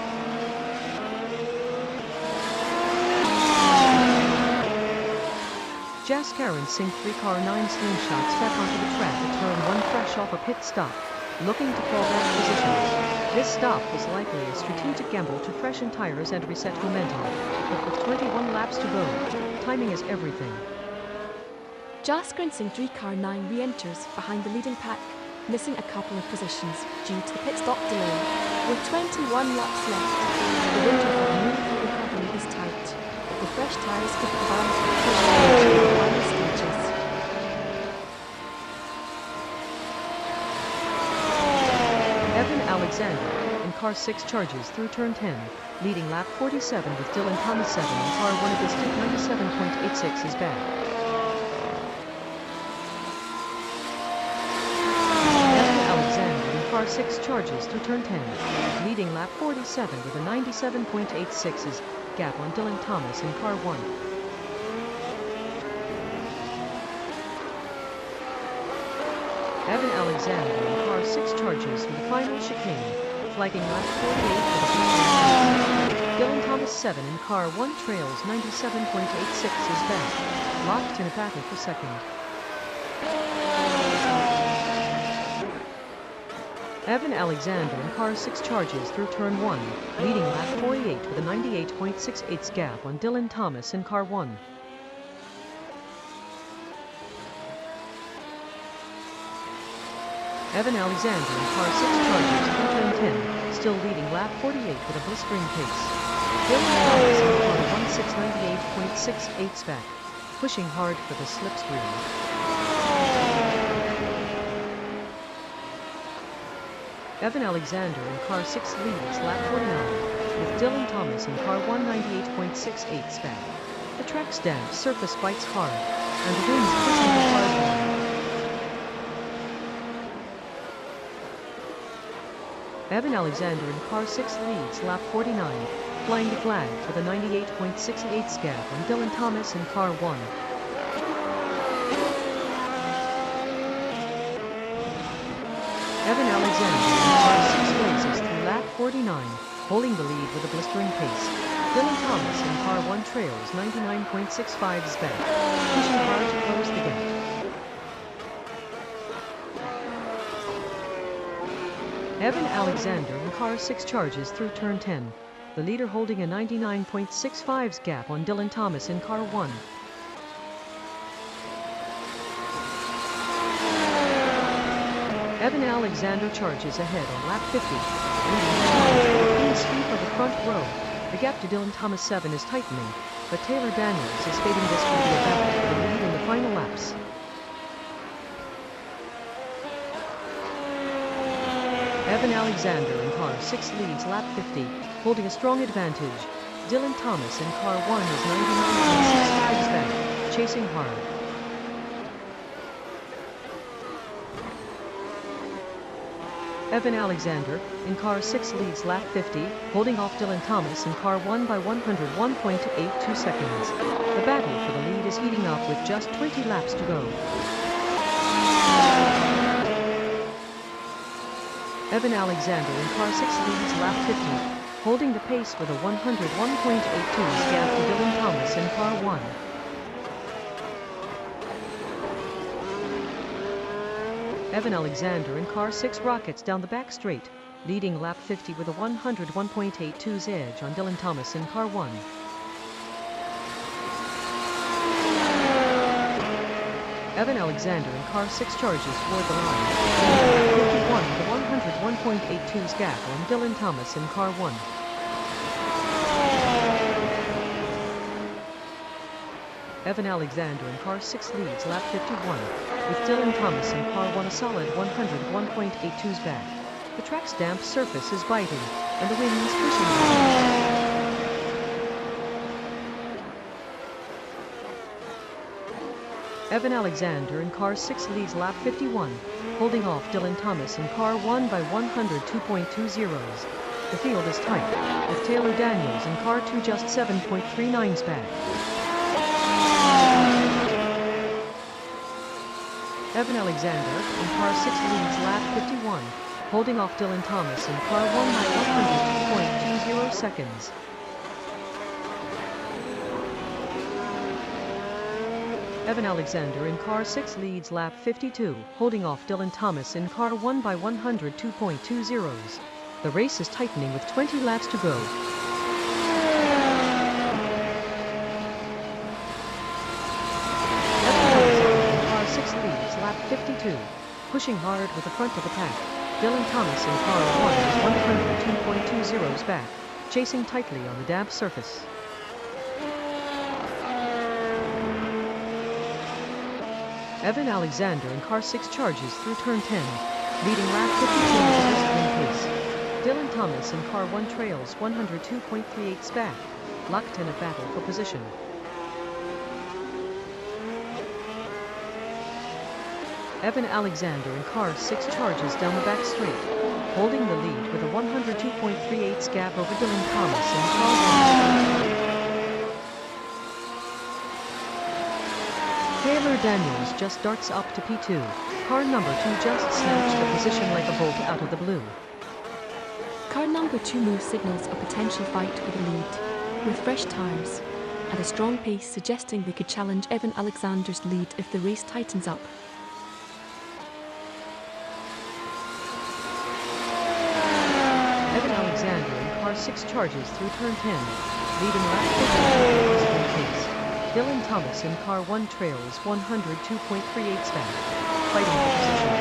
Jas Karan sink 3 car 9 slingshots back onto the track at turn 1 fresh off a pit stop, looking to claw back positions. This stop was likely a strategic gamble to freshen tires and reset momentum, but with 21 laps to go, timing is everything. Jas Karan 3 car 9 re-enters behind the leading pack, missing a couple of positions due to the pit stop delay. With 21 laps left, the winter for the new fuel recovery is tight. The fresh tyres could provide a push to the final stages. Evan Alexander in car 6 charges through turn 10, leading lap 47 with Dylan Thomas 7 in car 1 of his 97.86 is back. Car 6 charges through turn 10, leading lap 47 with a 97.86's gap on Dylan Thomas in car 1. Evan Alexander in car 6 charges through the final chicane, flagging lap 48 for the final. Dylan Thomas 7 in car 1 trails 97.86's back, locked in a battle for second. Evan Alexander in car 6 charges through turn 1, leading lap 48 with a 98.68's gap on Dylan Thomas in car 1. Evan Alexander in car 6 charges through turn 10, still leading lap 48 with a blistering pace. Dylan Thomas in car 1 698.68's back, pushing hard for the slipstream. Evan Alexander in car 6 leads lap 49, with Dylan Thomas in car 198.68's back. The track's damp surface bites hard, and the wind's pushing the hardline. Evan Alexander in car 6 leads lap 49, flying the flag for the 98.68's gap on Dylan Thomas in car 1. Evan Alexander in car 6 races through lap 49, holding the lead with a blistering pace. Dylan Thomas in car 1 trails 99.65's back, pushing hard to close the gap. Evan Alexander in car 6 charges through turn 10, the leader holding a 99.65's gap on Dylan Thomas in car 1. Evan Alexander charges ahead on lap 50, leading a clean sweep of the front row. The gap to Dylan Thomas 7 is tightening, but Taylor Daniels is fading this will be a battle for the lead in the final laps. Evan Alexander in car 6 leads lap 50, holding a strong advantage. Dylan Thomas in car 1 is 99.65's back, chasing hard. Evan Alexander in car 6 leads lap 50, holding off Dylan Thomas in car 1 by 101.82 seconds. The battle for the lead is heating up with just 20 laps to go. Evan Alexander in car 6 leads lap 50, holding the pace with a 101.82's gap to Dylan Thomas in car 1. Evan Alexander in car 6 rockets down the back straight, leading lap 50 with a 101.82's edge on Dylan Thomas in car 1. Evan Alexander in car 6 charges toward the line, 51 with a 101.82's gap on Dylan Thomas in car 1. Evan Alexander in car 6 leads lap 51, with Dylan Thomas in car 1 a solid 101.82's back. The track's damp surface is biting, and the wind is pushing hard. Evan Alexander in car 6 leads lap 51, holding off Dylan Thomas in car 1 by 102.20's. The field is tight, with Taylor Daniels in car 2 just 7.39's back. Evan Alexander in car 6 leads lap 51, holding off Dylan Thomas in car 1 by 100.20 seconds. Evan Alexander in car 6 leads lap 52, holding off Dylan Thomas in car 1 by 102.20. The race is tightening with 20 laps to go. Car 6 leads lap 52, pushing hard with the front of the pack. Dylan Thomas in car 1 is 102.20 back, chasing tightly on the damp surface. Evan Alexander in car 6 charges through turn 10, leading lap 52 with a brisk pace. Dylan Thomas in car 1 trails 102.38 back, locked in a battle for position. Evan Alexander in car 6 charges down the back straight, holding the lead with a 102.38 gap over Dylan Thomas in car 1. Taylor Daniels just darts up to P2. Car number 2 just snatched the position like a bolt out of the blue. Car number 2 moves signals a potential fight for the lead, with fresh tyres and a strong pace suggesting they could challenge Evan Alexander's lead if the race tightens up. Evan Alexander in car 6 charges through turn 10, leading lap 50 in pace. Dylan Thomas in car 1 trails 102.38 back, fighting for position.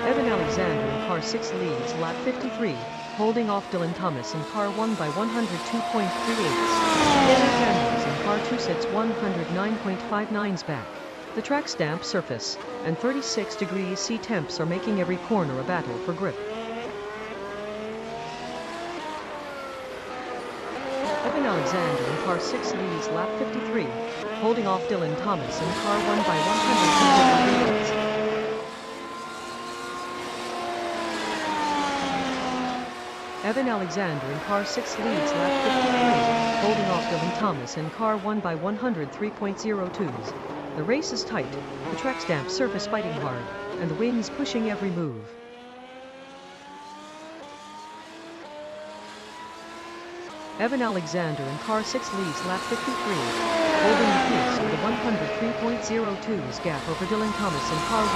Evan Alexander in car 6 leads lap 53, holding off Dylan Thomas in car 1 by 102.38. Taylor Daniels in car 2 sits 109.59 back. The track's damp surface and 36 degrees C temps are making every corner a battle for grip. Evan Alexander in car 6 leads lap 53, holding off Dylan Thomas in car 1 by 100 degrees. Evan Alexander in car 6 leads lap 53, holding off Dylan Thomas in car 1 by 103.02. The race is tight, the track's damp surface fighting hard, and the wings pushing every move. Evan Alexander in car 6 leads lap 53, holding the pace with a 103.02 gap over Dylan Thomas in car 1.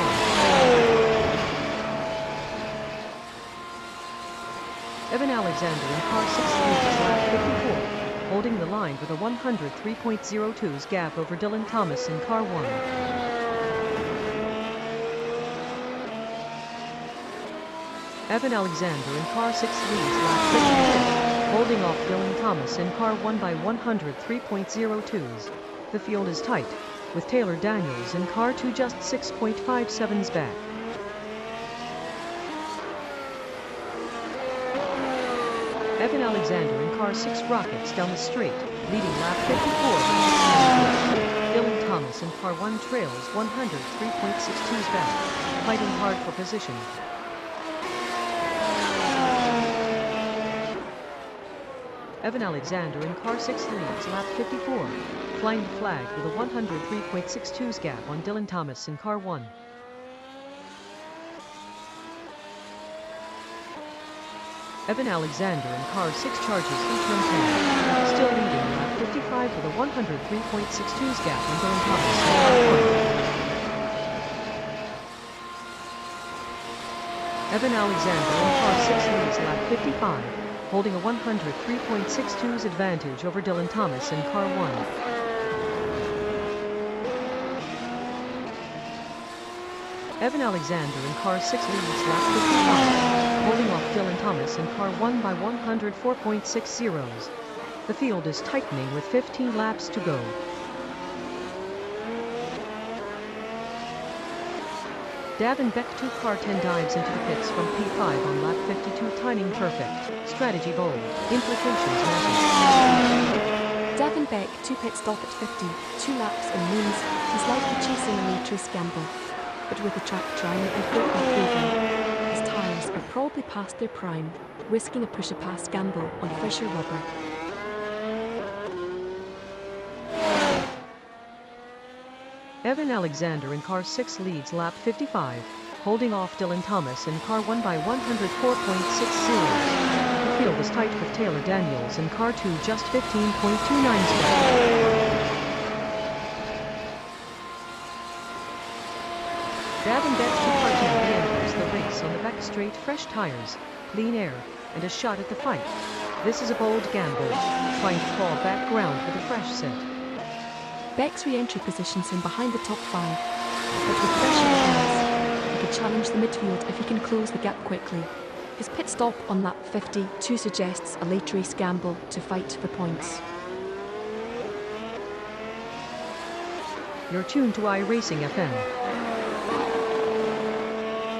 Evan Alexander in car 6 leads lap 54, holding the line with a 103.02 gap over Dylan Thomas in car 1. Evan Alexander in car 6 leads lap 56, holding off Dylan Thomas in car 1 by 103.02. The field is tight, with Taylor Daniels in car 2 just 6.57 back. Evan Alexander in car 6 rockets down the straight, leading lap 54 by 6. Dylan Thomas in car 1 trails 103.62 back, fighting hard for position. Evan Alexander in car 6 leads lap 54, flying the flag with a 103.62 gap on Dylan Thomas in car 1. Evan Alexander in car 6 charges through turn 10, still leading lap 55 with a 103.62 gap on Dylan Thomas in car 1. Evan Alexander in car 6 leads lap 55, holding a 103.62 advantage over Dylan Thomas in car 1. Evan Alexander in car 6 leads lap 55, holding off Dylan Thomas in car 1 by 104.60. The field is tightening with 15 laps to go. Davin Beck 2 car 10 dives into the pits from P5 on lap 52, timing perfect, strategy bold, implications massive. Davin Beck 2 pit stop at 50, 2 laps and means he's likely chasing a late race gamble. But with the track dry and football proven, his tyres are probably past their prime, risking a push-a-pass gamble on fresher rubber. Evan Alexander in car 6 leads lap 55, holding off Dylan Thomas in car 1 by 104.60. The field is tight with Taylor Daniels in car 2 just 15.29 back. Davin Beck to car 10 re-enters the race on the back straight, fresh tires, clean air, and a shot at the fight. This is a bold gamble, trying to claw back ground with a fresh set. Beck's re-entry positions him behind the top 5, but with fresher tyres, he could challenge the midfield if he can close the gap quickly. His pit stop on lap 52 suggests a late race gamble to fight for points. You're tuned to iRacing FM.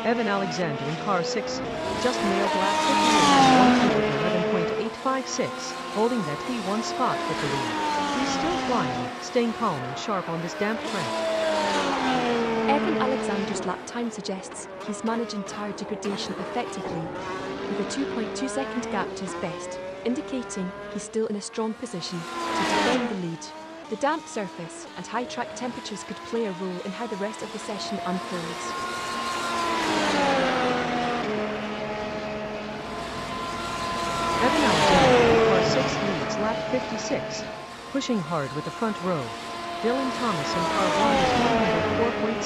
Evan Alexander in car 6 just nailed lap 58, 111.856, holding that P1 spot with the lead. He's still flying, staying calm and sharp on this damp track. Evan Alexander's lap time suggests he's managing tyre degradation effectively, with a 2.2 second gap to his best, indicating he's still in a strong position to defend the lead. The damp surface and high track temperatures could play a role in how the rest of the session unfolds. Evan Alexander, car 6 leads lap 56, pushing hard with the front row. Dylan Thomas in car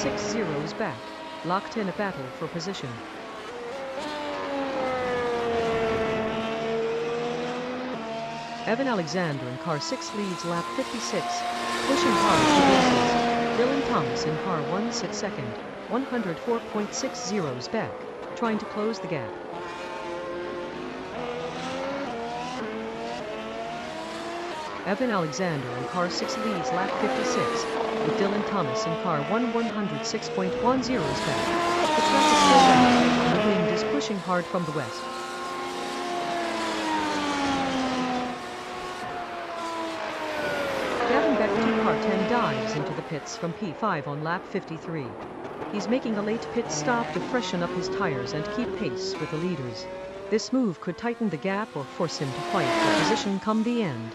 1 is 104.60 back, locked in a battle for position. Evan Alexander in car 6 leads lap 56, pushing hard for bases. Dylan Thomas in car 1 sits second, 104.60 back, trying to close the gap. Evan Alexander in car 6 leads lap 56, with Dylan Thomas in car 1 106.10 back. The track is still back, and the wind is pushing hard from the west. Davin Beck to car 10 dives into the pits from P5 on lap 53. He's making a late pit stop to freshen up his tires and keep pace with the leaders. This move could tighten the gap or force him to fight for position come the end.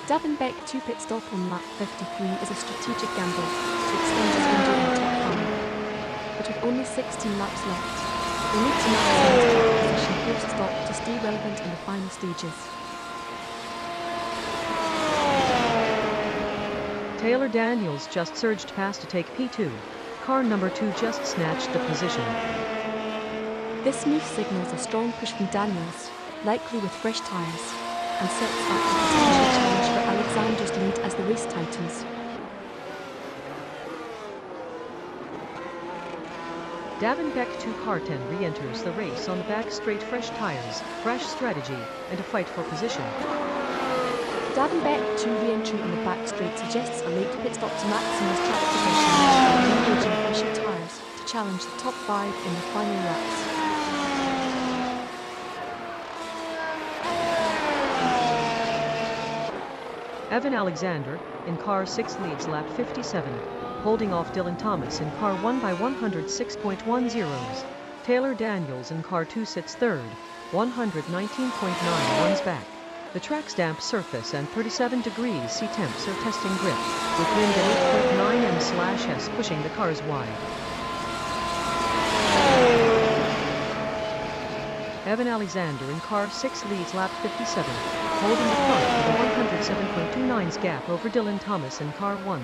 Davin Beck 2 pit stop on lap 53 is a strategic gamble to extend his window in the top 5. But with only 16 laps left, they need to maximise track position post-stop to stay relevant in the final stages. Taylor Daniels just surged past to take P2. Car number 2 just snatched the position. This move signals a strong push from Daniels, likely with fresh tyres, and sets up a potential challenge for Alexander's lead as the race tightens. Davin Beck 2 car 10 re-enters the race on the back straight, fresh tires, fresh strategy, and a fight for position. Davin Beck 2 re-entry on the back straight suggests a late pit stop to maximise track position and engaging fresher tyres to challenge the top 5 in the final laps. Evan Alexander in car 6 leads lap 57, holding off Dylan Thomas in car 1 by 106.10. Taylor Daniels in car 2 sits third, 119.91 back. The track's damp surface and 37 degrees C temps are testing grip, with wind at 8.9 m/s pushing the cars wide. Evan Alexander in car 6 leads lap 57, holding the front with a 107.29 gap over Dylan Thomas in car 1.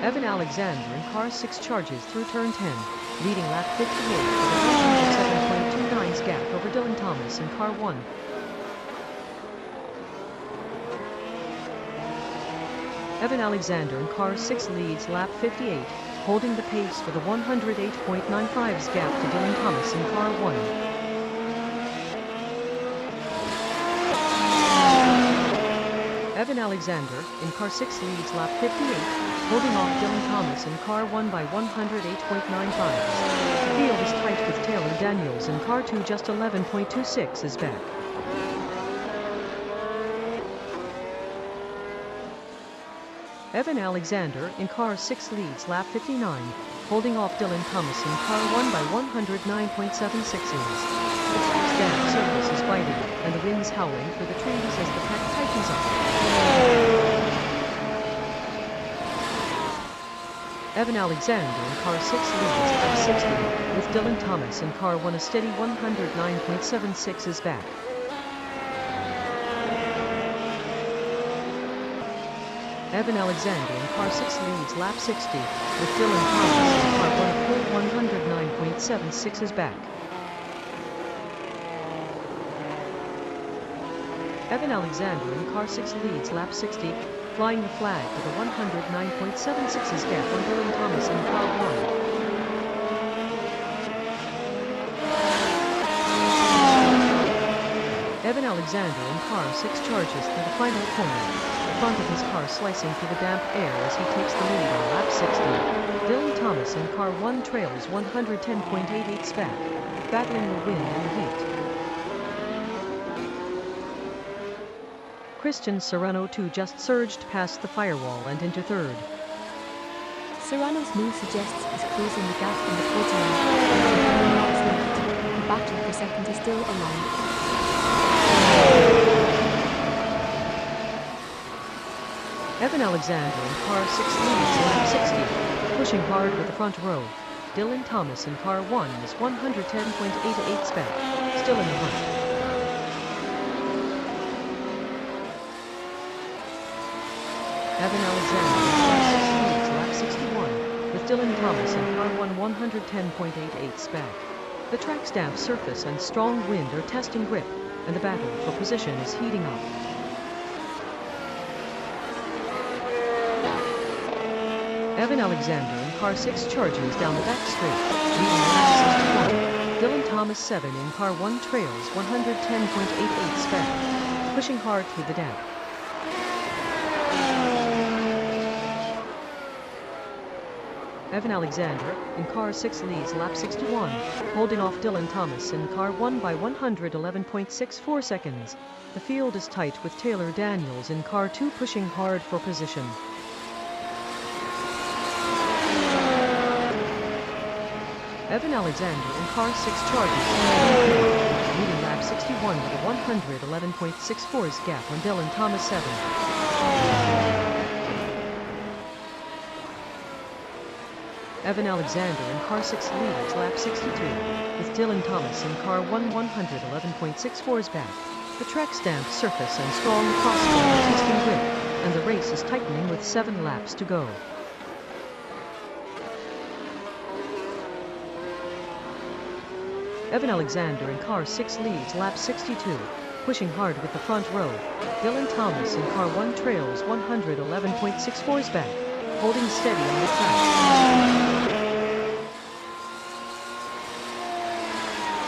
Evan Alexander in car 6 charges through turn 10, leading lap 58 with a 107.29 gap over Dylan Thomas in car 1. Evan Alexander in car 6 leads lap 58, holding the pace with a 108.95 gap to Dylan Thomas in car 1. Evan Alexander in car 6 leads lap 58, holding off Dylan Thomas in car 1 by 108.95. The field is tight with Taylor Daniels in car 2 just 11.26 is back. Evan Alexander in car 6 leads lap 59, holding off Dylan Thomas in car 1 by 109.76. damp surface is biting, and the wind's howling through the trees as the pack tightens up. Evan Alexander in car 6 leads lap 60, with Dylan Thomas in car 1 a steady 109.76 is back. Evan Alexander in car 6 leads lap 60, with Dylan Thomas in car 1 a full 109.76 is back. Evan Alexander in car 6 leads lap 60, flying the flag with a 109.76's gap on Dylan Thomas in car 1. Evan Alexander in car 6 charges through the final corner, the front of his car slicing through the damp air as he takes the lead on lap 60. Dylan Thomas in car 1 trails 110.88's back, battling the wind and the heat. Christian Serrano 2 just surged past the firewall and into third. Serrano's move suggests he's closing the gap in the podium. Laps left. The battle for second is still alive. Evan Alexander in car 6 leads lap 60, pushing hard with the front row. Dylan Thomas in car 1 is 110.88's back, still in the hunt. Evan Alexander in car 6 leads lap 61, with Dylan Thomas in car 1 110.88's back. The track's damp surface and strong wind are testing grip, and the battle for position is heating up. Evan Alexander in car 6 charges down the back straight, leading lap 61. Dylan Thomas 7 in car 1 trails 110.88's back, pushing hard through the damp. Evan Alexander in car 6 leads lap 61, holding off Dylan Thomas in car 1 by 111.64 seconds. The field is tight with Taylor Daniels in car 2 pushing hard for position. Evan Alexander in car 6 charges, leading lap 61 with a 111.64's gap on Dylan Thomas 7. Evan Alexander in car 6 leads lap 62, with Dylan Thomas in car 1 111.64's back. The track's damp surface and strong crosswind are testing grip, and the race is tightening with 7 laps to go. Evan Alexander in car 6 leads lap 62, pushing hard with the front row. Dylan Thomas in car 1 trails 111.64's back, holding steady on the track.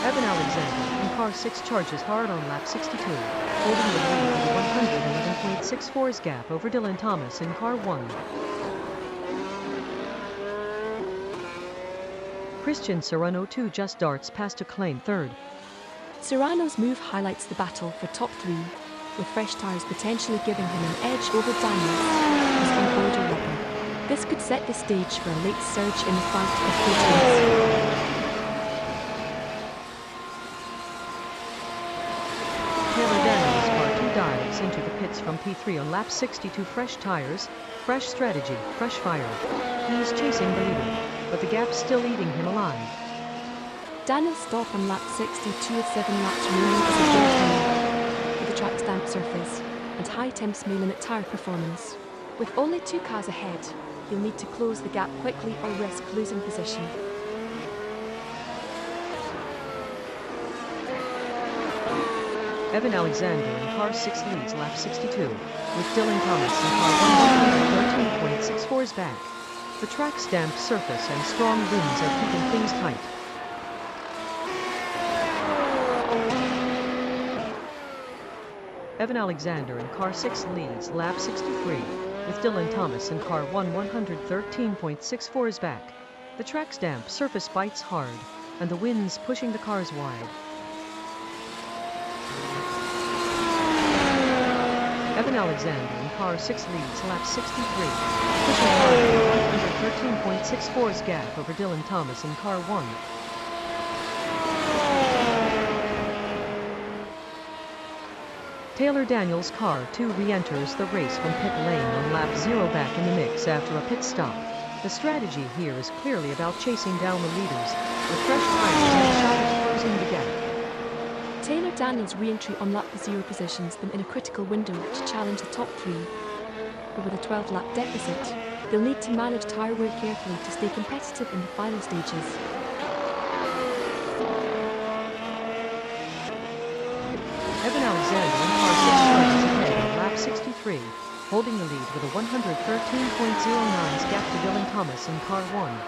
Evan Alexander in car 6 charges hard on lap 62, holding the lead with a 111.64's gap over Dylan Thomas in car 1. Christian Serrano 2 just darts past to claim third. Serrano's move highlights the battle for top 3, with fresh tyres potentially giving him an edge over Daniels, who's on older rubber. This could set the stage for a late surge in the fight of podiums. Taylor Daniels car 2 dives into the pits from P3 on lap 62. Fresh tyres, fresh strategy, fresh fire. He's chasing the leader, but the gap's still eating him alive. Daniel's stop on lap 62 with 7 laps remaining is a great move, with the track's damp surface and high temps may limit tyre performance. With only 2 cars ahead, he'll need to close the gap quickly or risk losing position. Evan Alexander in car 6 leads lap 62, with Dylan Thomas in car 113.64's back. The track's damp surface and strong winds are keeping things tight. Evan Alexander in car 6 leads lap 63, with Dylan Thomas in car 1 113.64's back. The track's damp surface bites hard, and the wind's pushing the cars wide. Evan Alexander in car 6 leads lap 63, pushing hard with 113.64's gap over Dylan Thomas in car 1. Taylor Daniels' car 2 re-enters the race from pit lane on lap 0 back in the mix after a pit stop. The strategy here is clearly about chasing down the leaders, with fresh tires and a shot at closing the gap. Taylor Daniels' re-entry on lap 0 positions them in a critical window to challenge the top 3. But with a 12-lap deficit, they'll need to manage tyre wear carefully to stay competitive in the final stages. Evan Alexander in car 6 charges ahead on lap 63, holding the lead with a 113.09's gap to Dylan Thomas in car 1.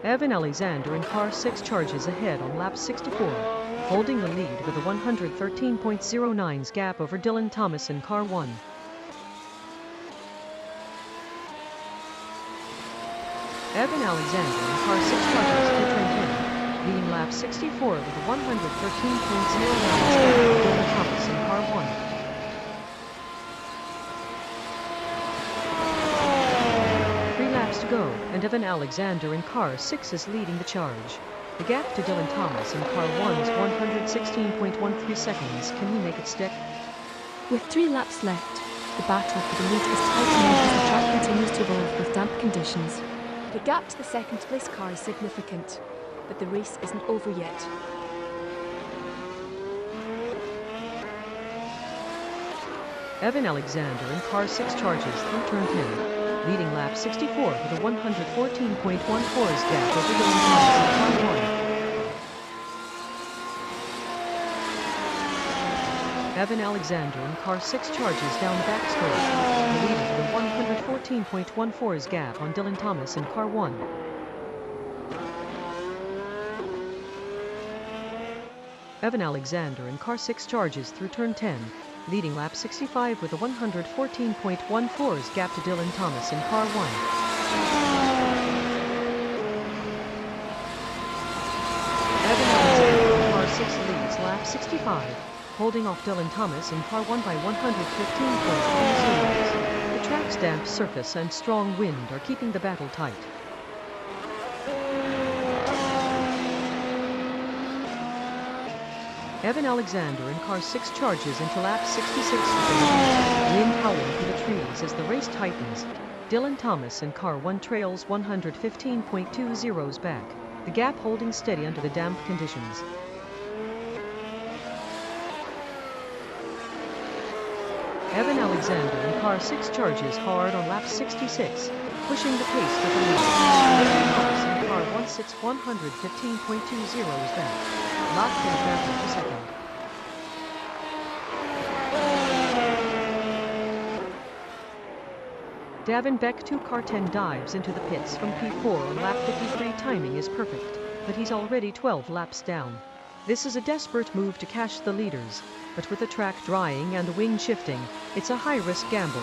Evan Alexander in car 6 charges ahead on lap 64, holding the lead with a 113.09's gap over Dylan Thomas in car 1. Evan Alexander in car 6 charges through turn 10, leading lap 64 with a 113.09's gap over Dylan Thomas in car 1. 3 laps to go, and Evan Alexander in car 6 is leading the charge. The gap to Dylan Thomas in car 1 is 116.13 seconds. Can he make it stick? With 3 laps left, the battle for the lead is tightening as the track continues to evolve with damp conditions. The gap to the second place car is significant, but the race isn't over yet. Evan Alexander in car 6 charges through turn 10, leading lap 64 with a 114.14's gap over Dylan Thomas in car 1. Evan Alexander in car 6 charges down the back straight, leading with a 114.14's gap on Dylan Thomas in car 1. Evan Alexander in car 6 charges through turn 10, leading lap 65 with a 114.14's gap to Dylan Thomas in car 1. Evan Alexander in car 6 leads lap 65, holding off Dylan Thomas in car 1 by 115.30. The track's damp surface and strong wind are keeping the battle tight. Evan Alexander in car 6 charges into lap 66 with the wind howling through the trees as the race tightens. Dylan Thomas in car 1 trails 115.20's back, the gap holding steady under the damp conditions. Evan Alexander in car 6 charges hard on lap 66, pushing the pace with the lead. Dylan Thomas in car 1 sits 115.20's back, locked in battle for second. Davin Beck 2 car 10 dives into the pits from P4 on lap 53. Timing is perfect, but he's already 12 laps down. This is a desperate move to catch the leaders, but with the track drying and the wind shifting, it's a high-risk gamble.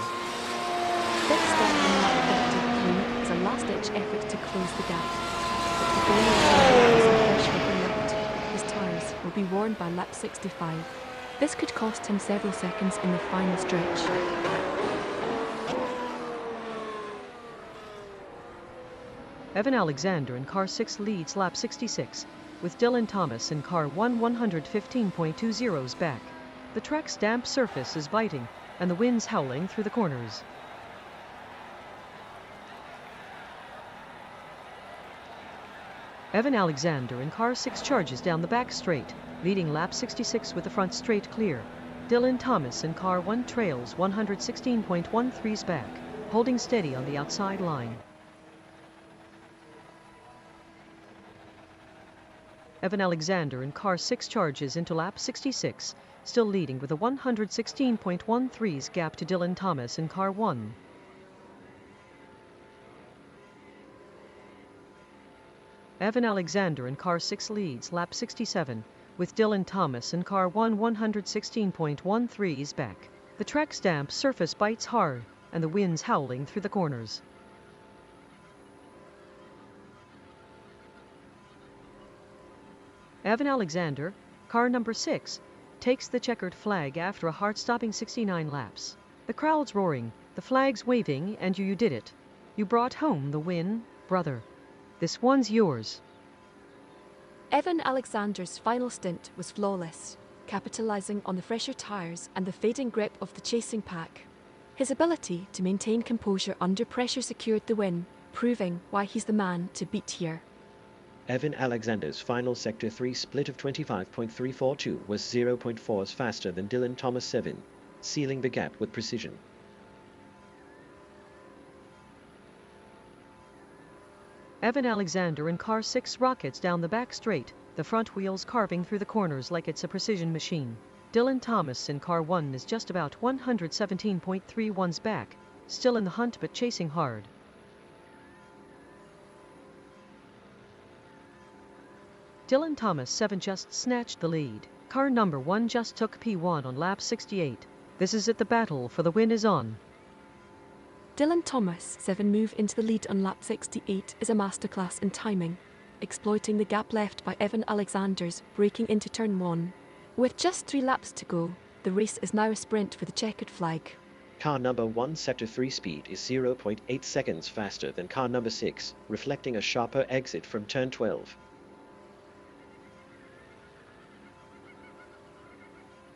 Beck's start on lap 53 is a last-ditch effort to close the gap. But with only 4 laps of fresh rubber left, his tyres will be worn by lap 65. This could cost him several seconds in the final stretch. Evan Alexander in car 6 leads lap 66, with Dylan Thomas in car 1 115.20's back. The track's damp surface is biting, and the wind's howling through the corners. Evan Alexander in car 6 charges down the back straight, leading lap 66 with the front straight clear. Dylan Thomas in car 1 trails 116.13's back, holding steady on the outside line. Evan Alexander in car 6 charges into lap 66, still leading with a 116.13's gap to Dylan Thomas in car 1. Evan Alexander in car 6 leads lap 67, with Dylan Thomas in car 1 116.13's back. The track's damp surface bites hard, and the wind's howling through the corners. Evan Alexander, car number 6, takes the checkered flag after a heart-stopping 69 laps. The crowd's roaring, the flag's waving, and you did it. You brought home the win, brother. This one's yours. Evan Alexander's final stint was flawless, capitalising on the fresher tyres and the fading grip of the chasing pack. His ability to maintain composure under pressure secured the win, proving why he's the man to beat here. Evan Alexander's final Sector 3 split of 25.342 was 0.4s faster than Dylan Thomas 7, sealing the gap with precision. Evan Alexander in car 6 rockets down the back straight, the front wheels carving through the corners like it's a precision machine. Dylan Thomas in car 1 is just about 117.31s back, still in the hunt but chasing hard. Dylan Thomas 7 just snatched the lead. Car number 1 just took P1 on lap 68. This is it, the battle for the win is on. Dylan Thomas' 7 move into the lead on lap 68 is a masterclass in timing, exploiting the gap left by Evan Alexander's braking into turn 1. With just 3 laps to go, the race is now a sprint for the checkered flag. Car number 1 Sector 3 speed is 0.8 seconds faster than car number 6, reflecting a sharper exit from turn 12.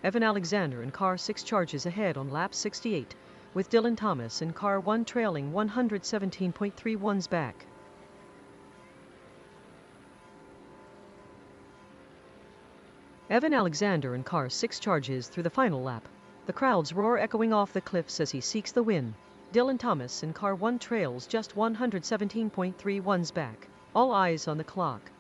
Evan Alexander in car 6 charges ahead on lap 68, with Dylan Thomas in car 1 trailing 117.31s back. Evan Alexander in car 6 charges through the final lap. The crowd's roar echoing off the cliffs as he seeks the win. Dylan Thomas in car 1 trails just 117.31s back. All eyes on the clock.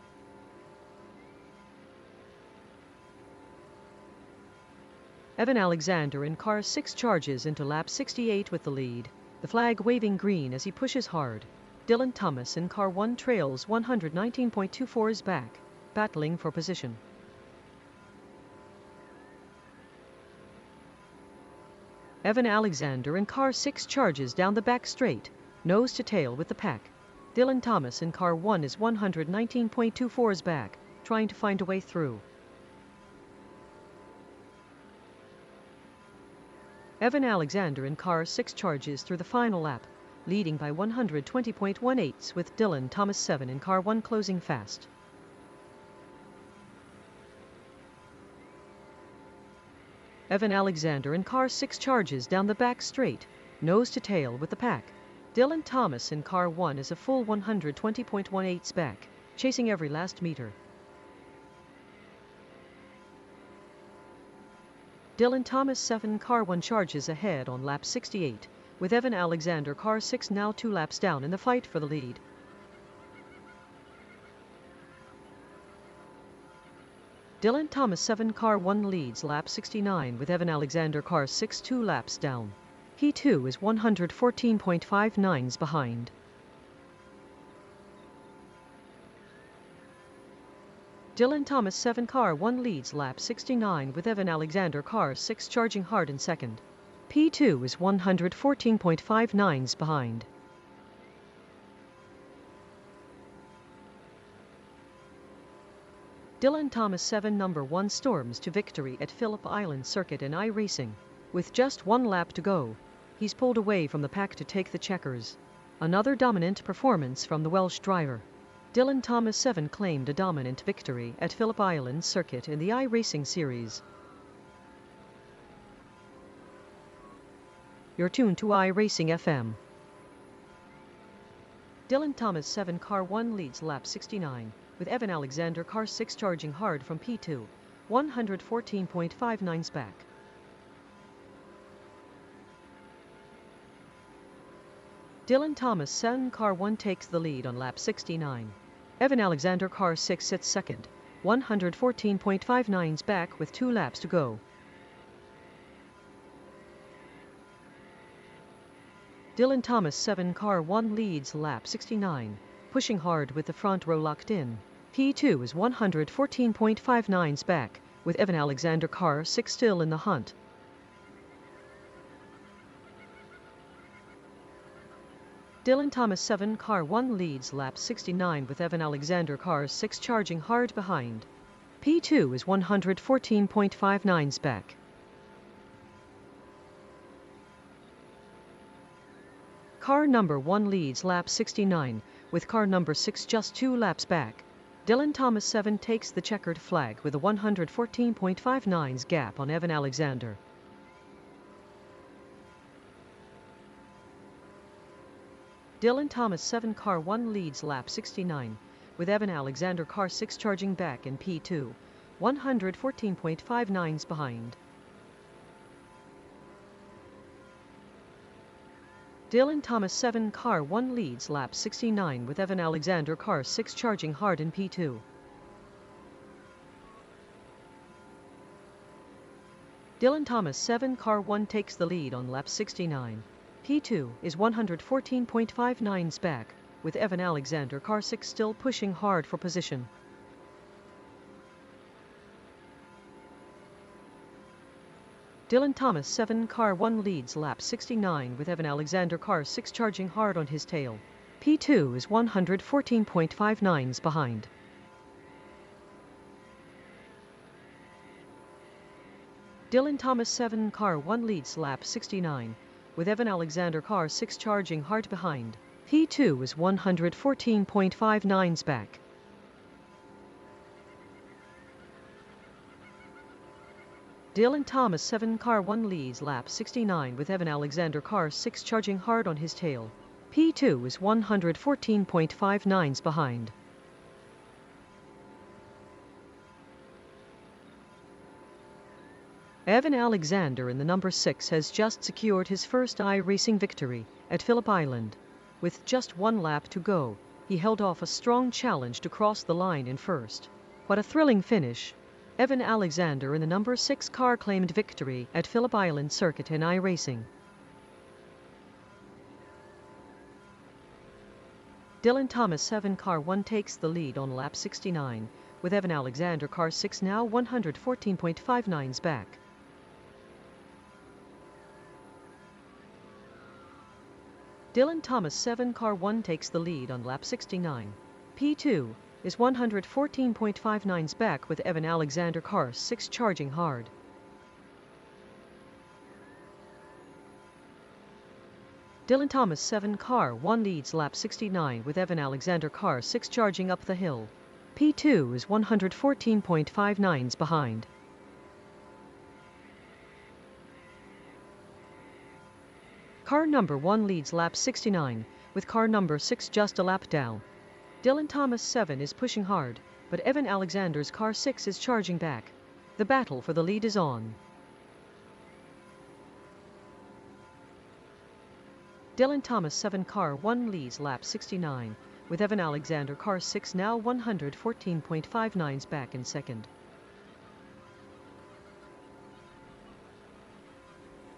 Evan Alexander in car 6 charges into lap 68 with the lead, the flag waving green as he pushes hard. Dylan Thomas in car 1 trails 119.24s back, battling for position. Evan Alexander in car 6 charges down the back straight, nose to tail with the pack. Dylan Thomas in car 1 is 119.24s back, trying to find a way through. Evan Alexander in car 6 charges through the final lap, leading by 120.18s with Dylan Thomas 7 in car 1 closing fast. Evan Alexander in car 6 charges down the back straight, nose to tail with the pack. Dylan Thomas in car 1 is a full 120.18s back, chasing every last meter. Dylan Thomas 7 car 1 charges ahead on lap 68, with Evan Alexander car 6 now 2 laps down in the fight for the lead. Dylan Thomas 7 car 1 leads lap 69 with Evan Alexander car 6 2 laps down. He too is 114.59s behind. Dylan Thomas 7 car 1 leads lap 69 with Evan Alexander car 6 charging hard in second. P2 is 114.59s behind. Dylan Thomas 7 number 1 storms to victory at Phillip Island Circuit in iRacing. With just 1 lap to go, he's pulled away from the pack to take the checkers. Another dominant performance from the Welsh driver. Dylan Thomas 7 claimed a dominant victory at Phillip Island Circuit in the iRacing series. You're tuned to iRacing FM. Dylan Thomas 7 car 1 leads lap 69, with Evan Alexander car 6 charging hard from P2, 114.59s back. Dylan Thomas 7 car 1 takes the lead on lap 69. Evan Alexander car 6 sits second, 114.59s back with 2 laps to go. Dylan Thomas 7 car 1 leads lap 69, pushing hard with the front row locked in. P2 is 114.59s back, with Evan Alexander car 6 still in the hunt. Dylan Thomas 7 car 1 leads lap 69 with Evan Alexander car 6 charging hard behind. P2 is 114.59s back. Car number 1 leads lap 69, with car number 6 just 2 laps back. Dylan Thomas 7 takes the checkered flag with a 114.59s gap on Evan Alexander. Dylan Thomas 7 car 1 leads lap 69, with Evan Alexander car 6 charging back in P2, 114.59s behind. Dylan Thomas 7 car 1 leads lap 69 with Evan Alexander car 6 charging hard in P2. Dylan Thomas 7 car 1 takes the lead on lap 69. P2 is 114.59s back, with Evan Alexander car 6 still pushing hard for position. Dylan Thomas 7 car 1 leads lap 69 with Evan Alexander car 6 charging hard on his tail. P2 is 114.59s behind. Dylan Thomas 7 car 1 leads lap 69 with Evan Alexander car 6 charging hard behind. P2 is 114.59s back. Dylan Thomas 7 car 1 leads lap 69 with Evan Alexander car 6 charging hard on his tail. P2 is 114.59s behind. Evan Alexander in the number 6 has just secured his first iRacing victory at Phillip Island. With just one lap to go, he held off a strong challenge to cross the line in first. What a thrilling finish! Evan Alexander in the number 6 car claimed victory at Phillip Island Circuit in iRacing. Dylan Thomas 7 car 1 takes the lead on lap 69, with Evan Alexander car 6 now 114.59s back. Dylan Thomas 7 car 1 takes the lead on lap 69. P2 is 114.59s back with Evan Alexander car 6 charging hard. Dylan Thomas 7 car 1 leads lap 69 with Evan Alexander car 6 charging up the hill. P2 is 114.59s behind. Car number 1 leads lap 69 with car number 6 just a lap down. Dylan Thomas 7 is pushing hard, but Evan Alexander's car 6 is charging back. The battle for the lead is on. Dylan Thomas 7 car 1 leads lap 69, with Evan Alexander car 6 now 114.59s back in second.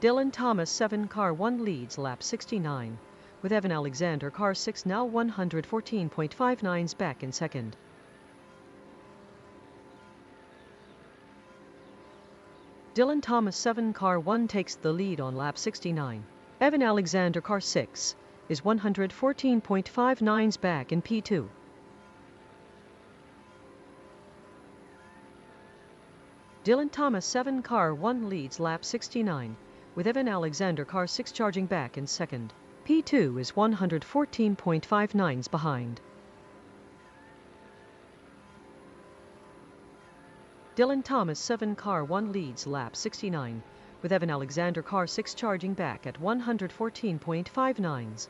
Dylan Thomas 7 car 1 leads lap 69, with Evan Alexander car 6 now 114.59s back in second. Dylan Thomas 7 car 1 takes the lead on lap 69. Evan Alexander car 6 is 114.59s back in P2. Dylan Thomas 7 car 1 leads lap 69, with Evan Alexander car 6 charging back in second. P2 is 114.59s behind. Dylan Thomas 7 car 1 leads lap 69, with Evan Alexander car 6 charging back at 114.59s.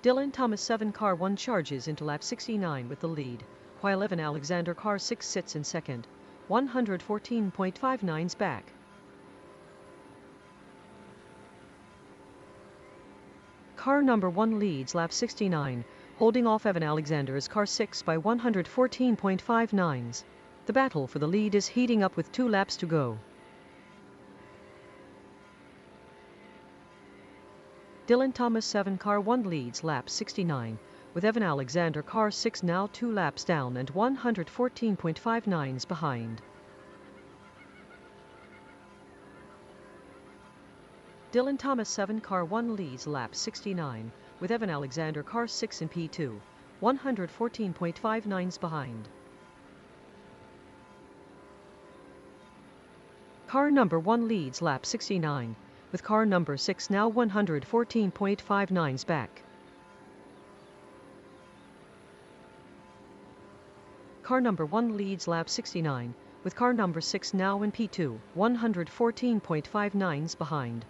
Dylan Thomas 7 car 1 charges into lap 69 with the lead, while Evan Alexander car 6 sits in second, 114.59s back. Car number 1 leads lap 69, holding off Evan Alexander's car 6 by 114.59s. The battle for the lead is heating up with 2 laps to go. Dylan Thomas 7 car 1 leads lap 69, with Evan Alexander car 6 now 2 laps down and 114.59s behind. Dylan Thomas 7 car 1 leads lap 69, with Evan Alexander car 6 in P2, 114.59s behind. Car number 1 leads lap 69, with car number 6 now 114.59s back. Car number 1 leads lap 69, with car number 6 now in P2, 114.59s behind.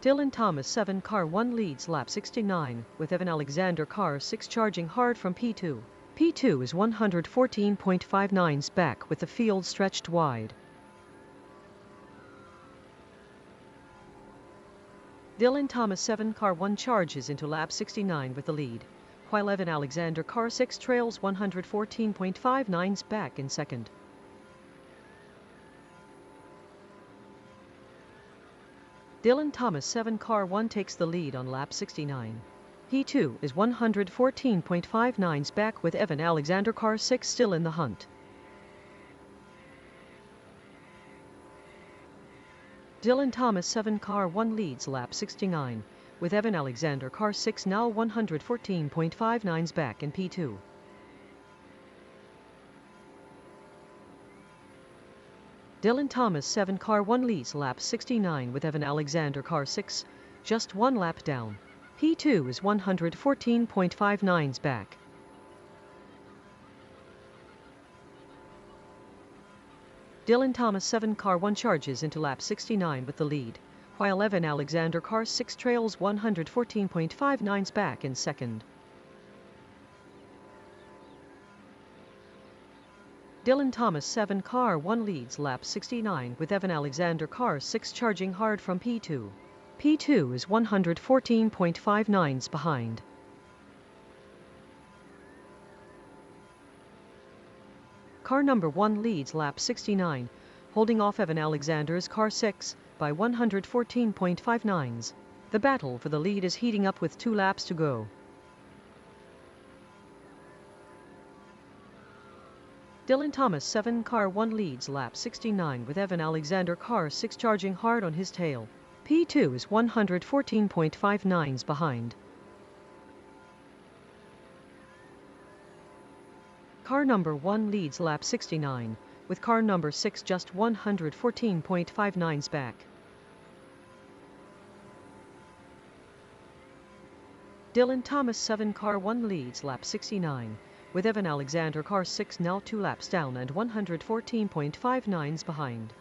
Dylan Thomas 7 car 1 leads lap 69, with Evan Alexander car 6 charging hard from P2. P2 is 114.59s back with the field stretched wide. Dylan Thomas 7 car 1 charges into lap 69 with the lead, while Evan Alexander car 6 trails 114.59s back in second. Dylan Thomas 7 car 1 takes the lead on lap 69. P2 is 114.59s back with Evan Alexander car 6 still in the hunt. Dylan Thomas 7 car 1 leads lap 69, with Evan Alexander car 6 now 114.59s back in P2. Dylan Thomas 7 car 1 leads lap 69 with Evan Alexander car 6, just 1 lap down. P2 is 114.59s back. Dylan Thomas 7 car 1 charges into lap 69 with the lead, while Evan Alexander car 6 trails 114.59s back in second. Dylan Thomas 7 car 1 leads lap 69 with Evan Alexander car 6 charging hard from P2. P2 is 114.59s behind. Car number 1 leads lap 69, holding off Evan Alexander's car 6 by 114.59s. The battle for the lead is heating up with 2 laps to go. Dylan Thomas 7 car 1 leads lap 69 with Evan Alexander car 6 charging hard on his tail. P2 is 114.59s behind. Car number 1 leads lap 69, with car number 6 just 114.59s back. Dylan Thomas 7 car 1 leads lap 69, with Evan Alexander car 6 now 2 laps down and 114.59s behind.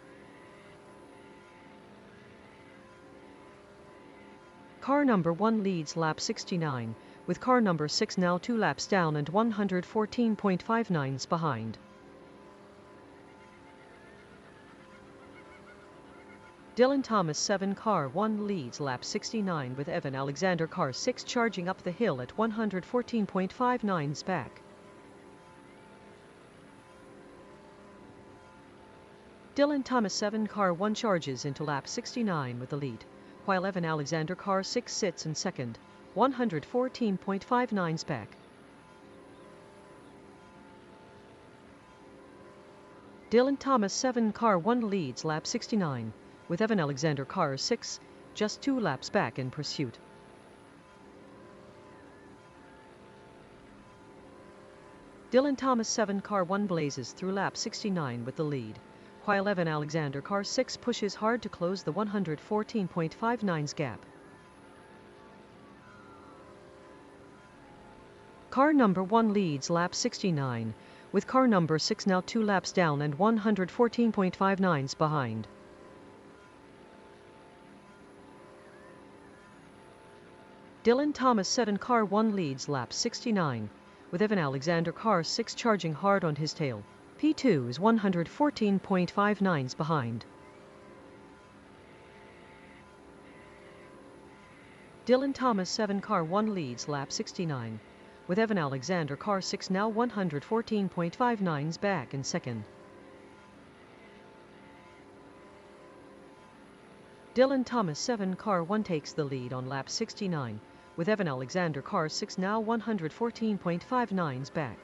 Car number 1 leads lap 69, with car number 6 now 2 laps down and 114.59s behind. Dylan Thomas 7 car 1 leads lap 69 with Evan Alexander car 6 charging up the hill at 114.59s back. Dylan Thomas 7 car 1 charges into lap 69 with the lead, while Evan Alexander car 6 sits in second, 114.59s back. Dylan Thomas 7 car 1 leads lap 69, with Evan Alexander car 6 just 2 laps back in pursuit. Dylan Thomas 7 car 1 blazes through lap 69 with the lead, while Evan Alexander car 6 pushes hard to close the 114.59s gap. Car number 1 leads lap 69, with car number 6 now 2 laps down and 114.59s behind. Dylan Thomas 7 car 1 leads lap 69, with Evan Alexander car 6 charging hard on his tail. P2 is 114.59s behind. Dylan Thomas 7 car 1 leads lap 69, with Evan Alexander car 6 now 114.59s back in second. Dylan Thomas 7 car 1 takes the lead on lap 69, with Evan Alexander car 6 now 114.59s back.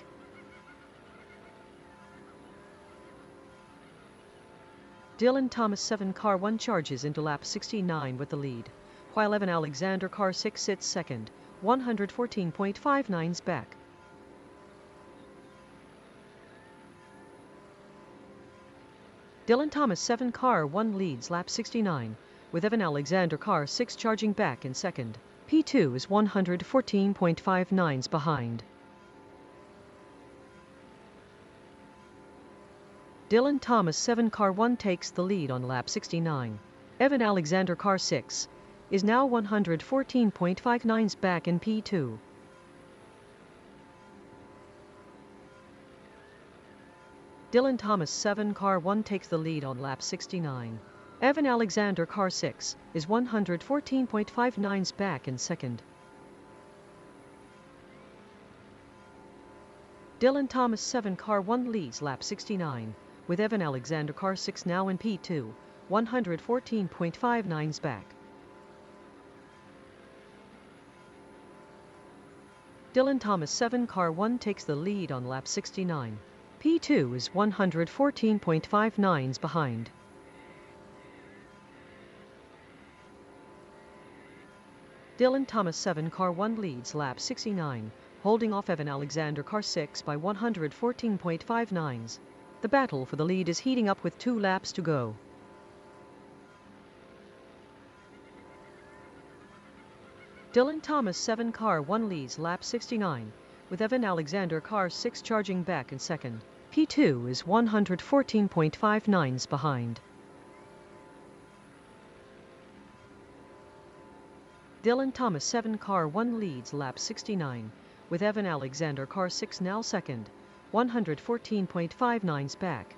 Dylan Thomas 7 car 1 charges into lap 69 with the lead, while Evan Alexander car 6 sits second, 114.59s back. Dylan Thomas 7 car 1 leads lap 69, with Evan Alexander car 6 charging back in second. P2 is 114.59s behind. Dylan Thomas 7 car 1 takes the lead on lap 69. Evan Alexander car 6 is now 114.59s back in P2. Dylan Thomas 7 car 1 takes the lead on lap 69. Evan Alexander car 6 is 114.59s back in second. Dylan Thomas 7 car 1 leads lap 69, with Evan Alexander car 6 now in P2, 114.59s back. Dylan Thomas 7 car 1 takes the lead on lap 69. P2 is 114.59s behind. Dylan Thomas 7 car 1 leads lap 69, holding off Evan Alexander car 6 by 114.59s. The battle for the lead is heating up with 2 laps to go. Dylan Thomas 7 car 1 leads lap 69, with Evan Alexander car 6 charging back in second. P2 is 114.59s behind. Dylan Thomas 7 car 1 leads lap 69, with Evan Alexander car 6 now second, 114.59s back.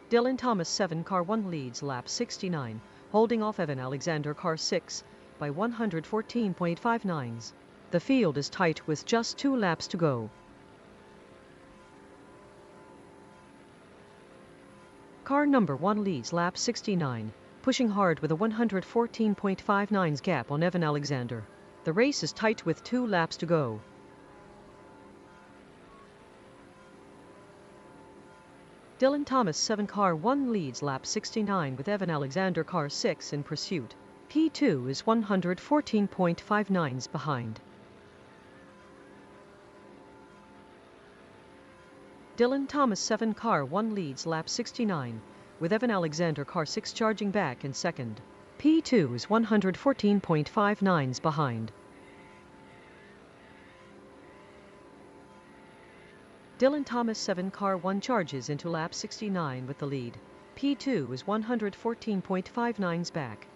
Dylan Thomas 7 car 1 leads lap 69, holding off Evan Alexander car 6 by 114.59s. The field is tight with just 2 laps to go. Car number 1 leads lap 69, pushing hard with a 114.59s gap on Evan Alexander. The race is tight with 2 laps to go. Dylan Thomas 7 car 1 leads lap 69 with Evan Alexander car 6 in pursuit. P2 is 114.59s behind. Dylan Thomas 7 car 1 leads lap 69, with Evan Alexander car 6 charging back in second. P2 is 114.59s behind. Dylan Thomas 7 car 1 charges into lap 69 with the lead. P2 is 114.59s back.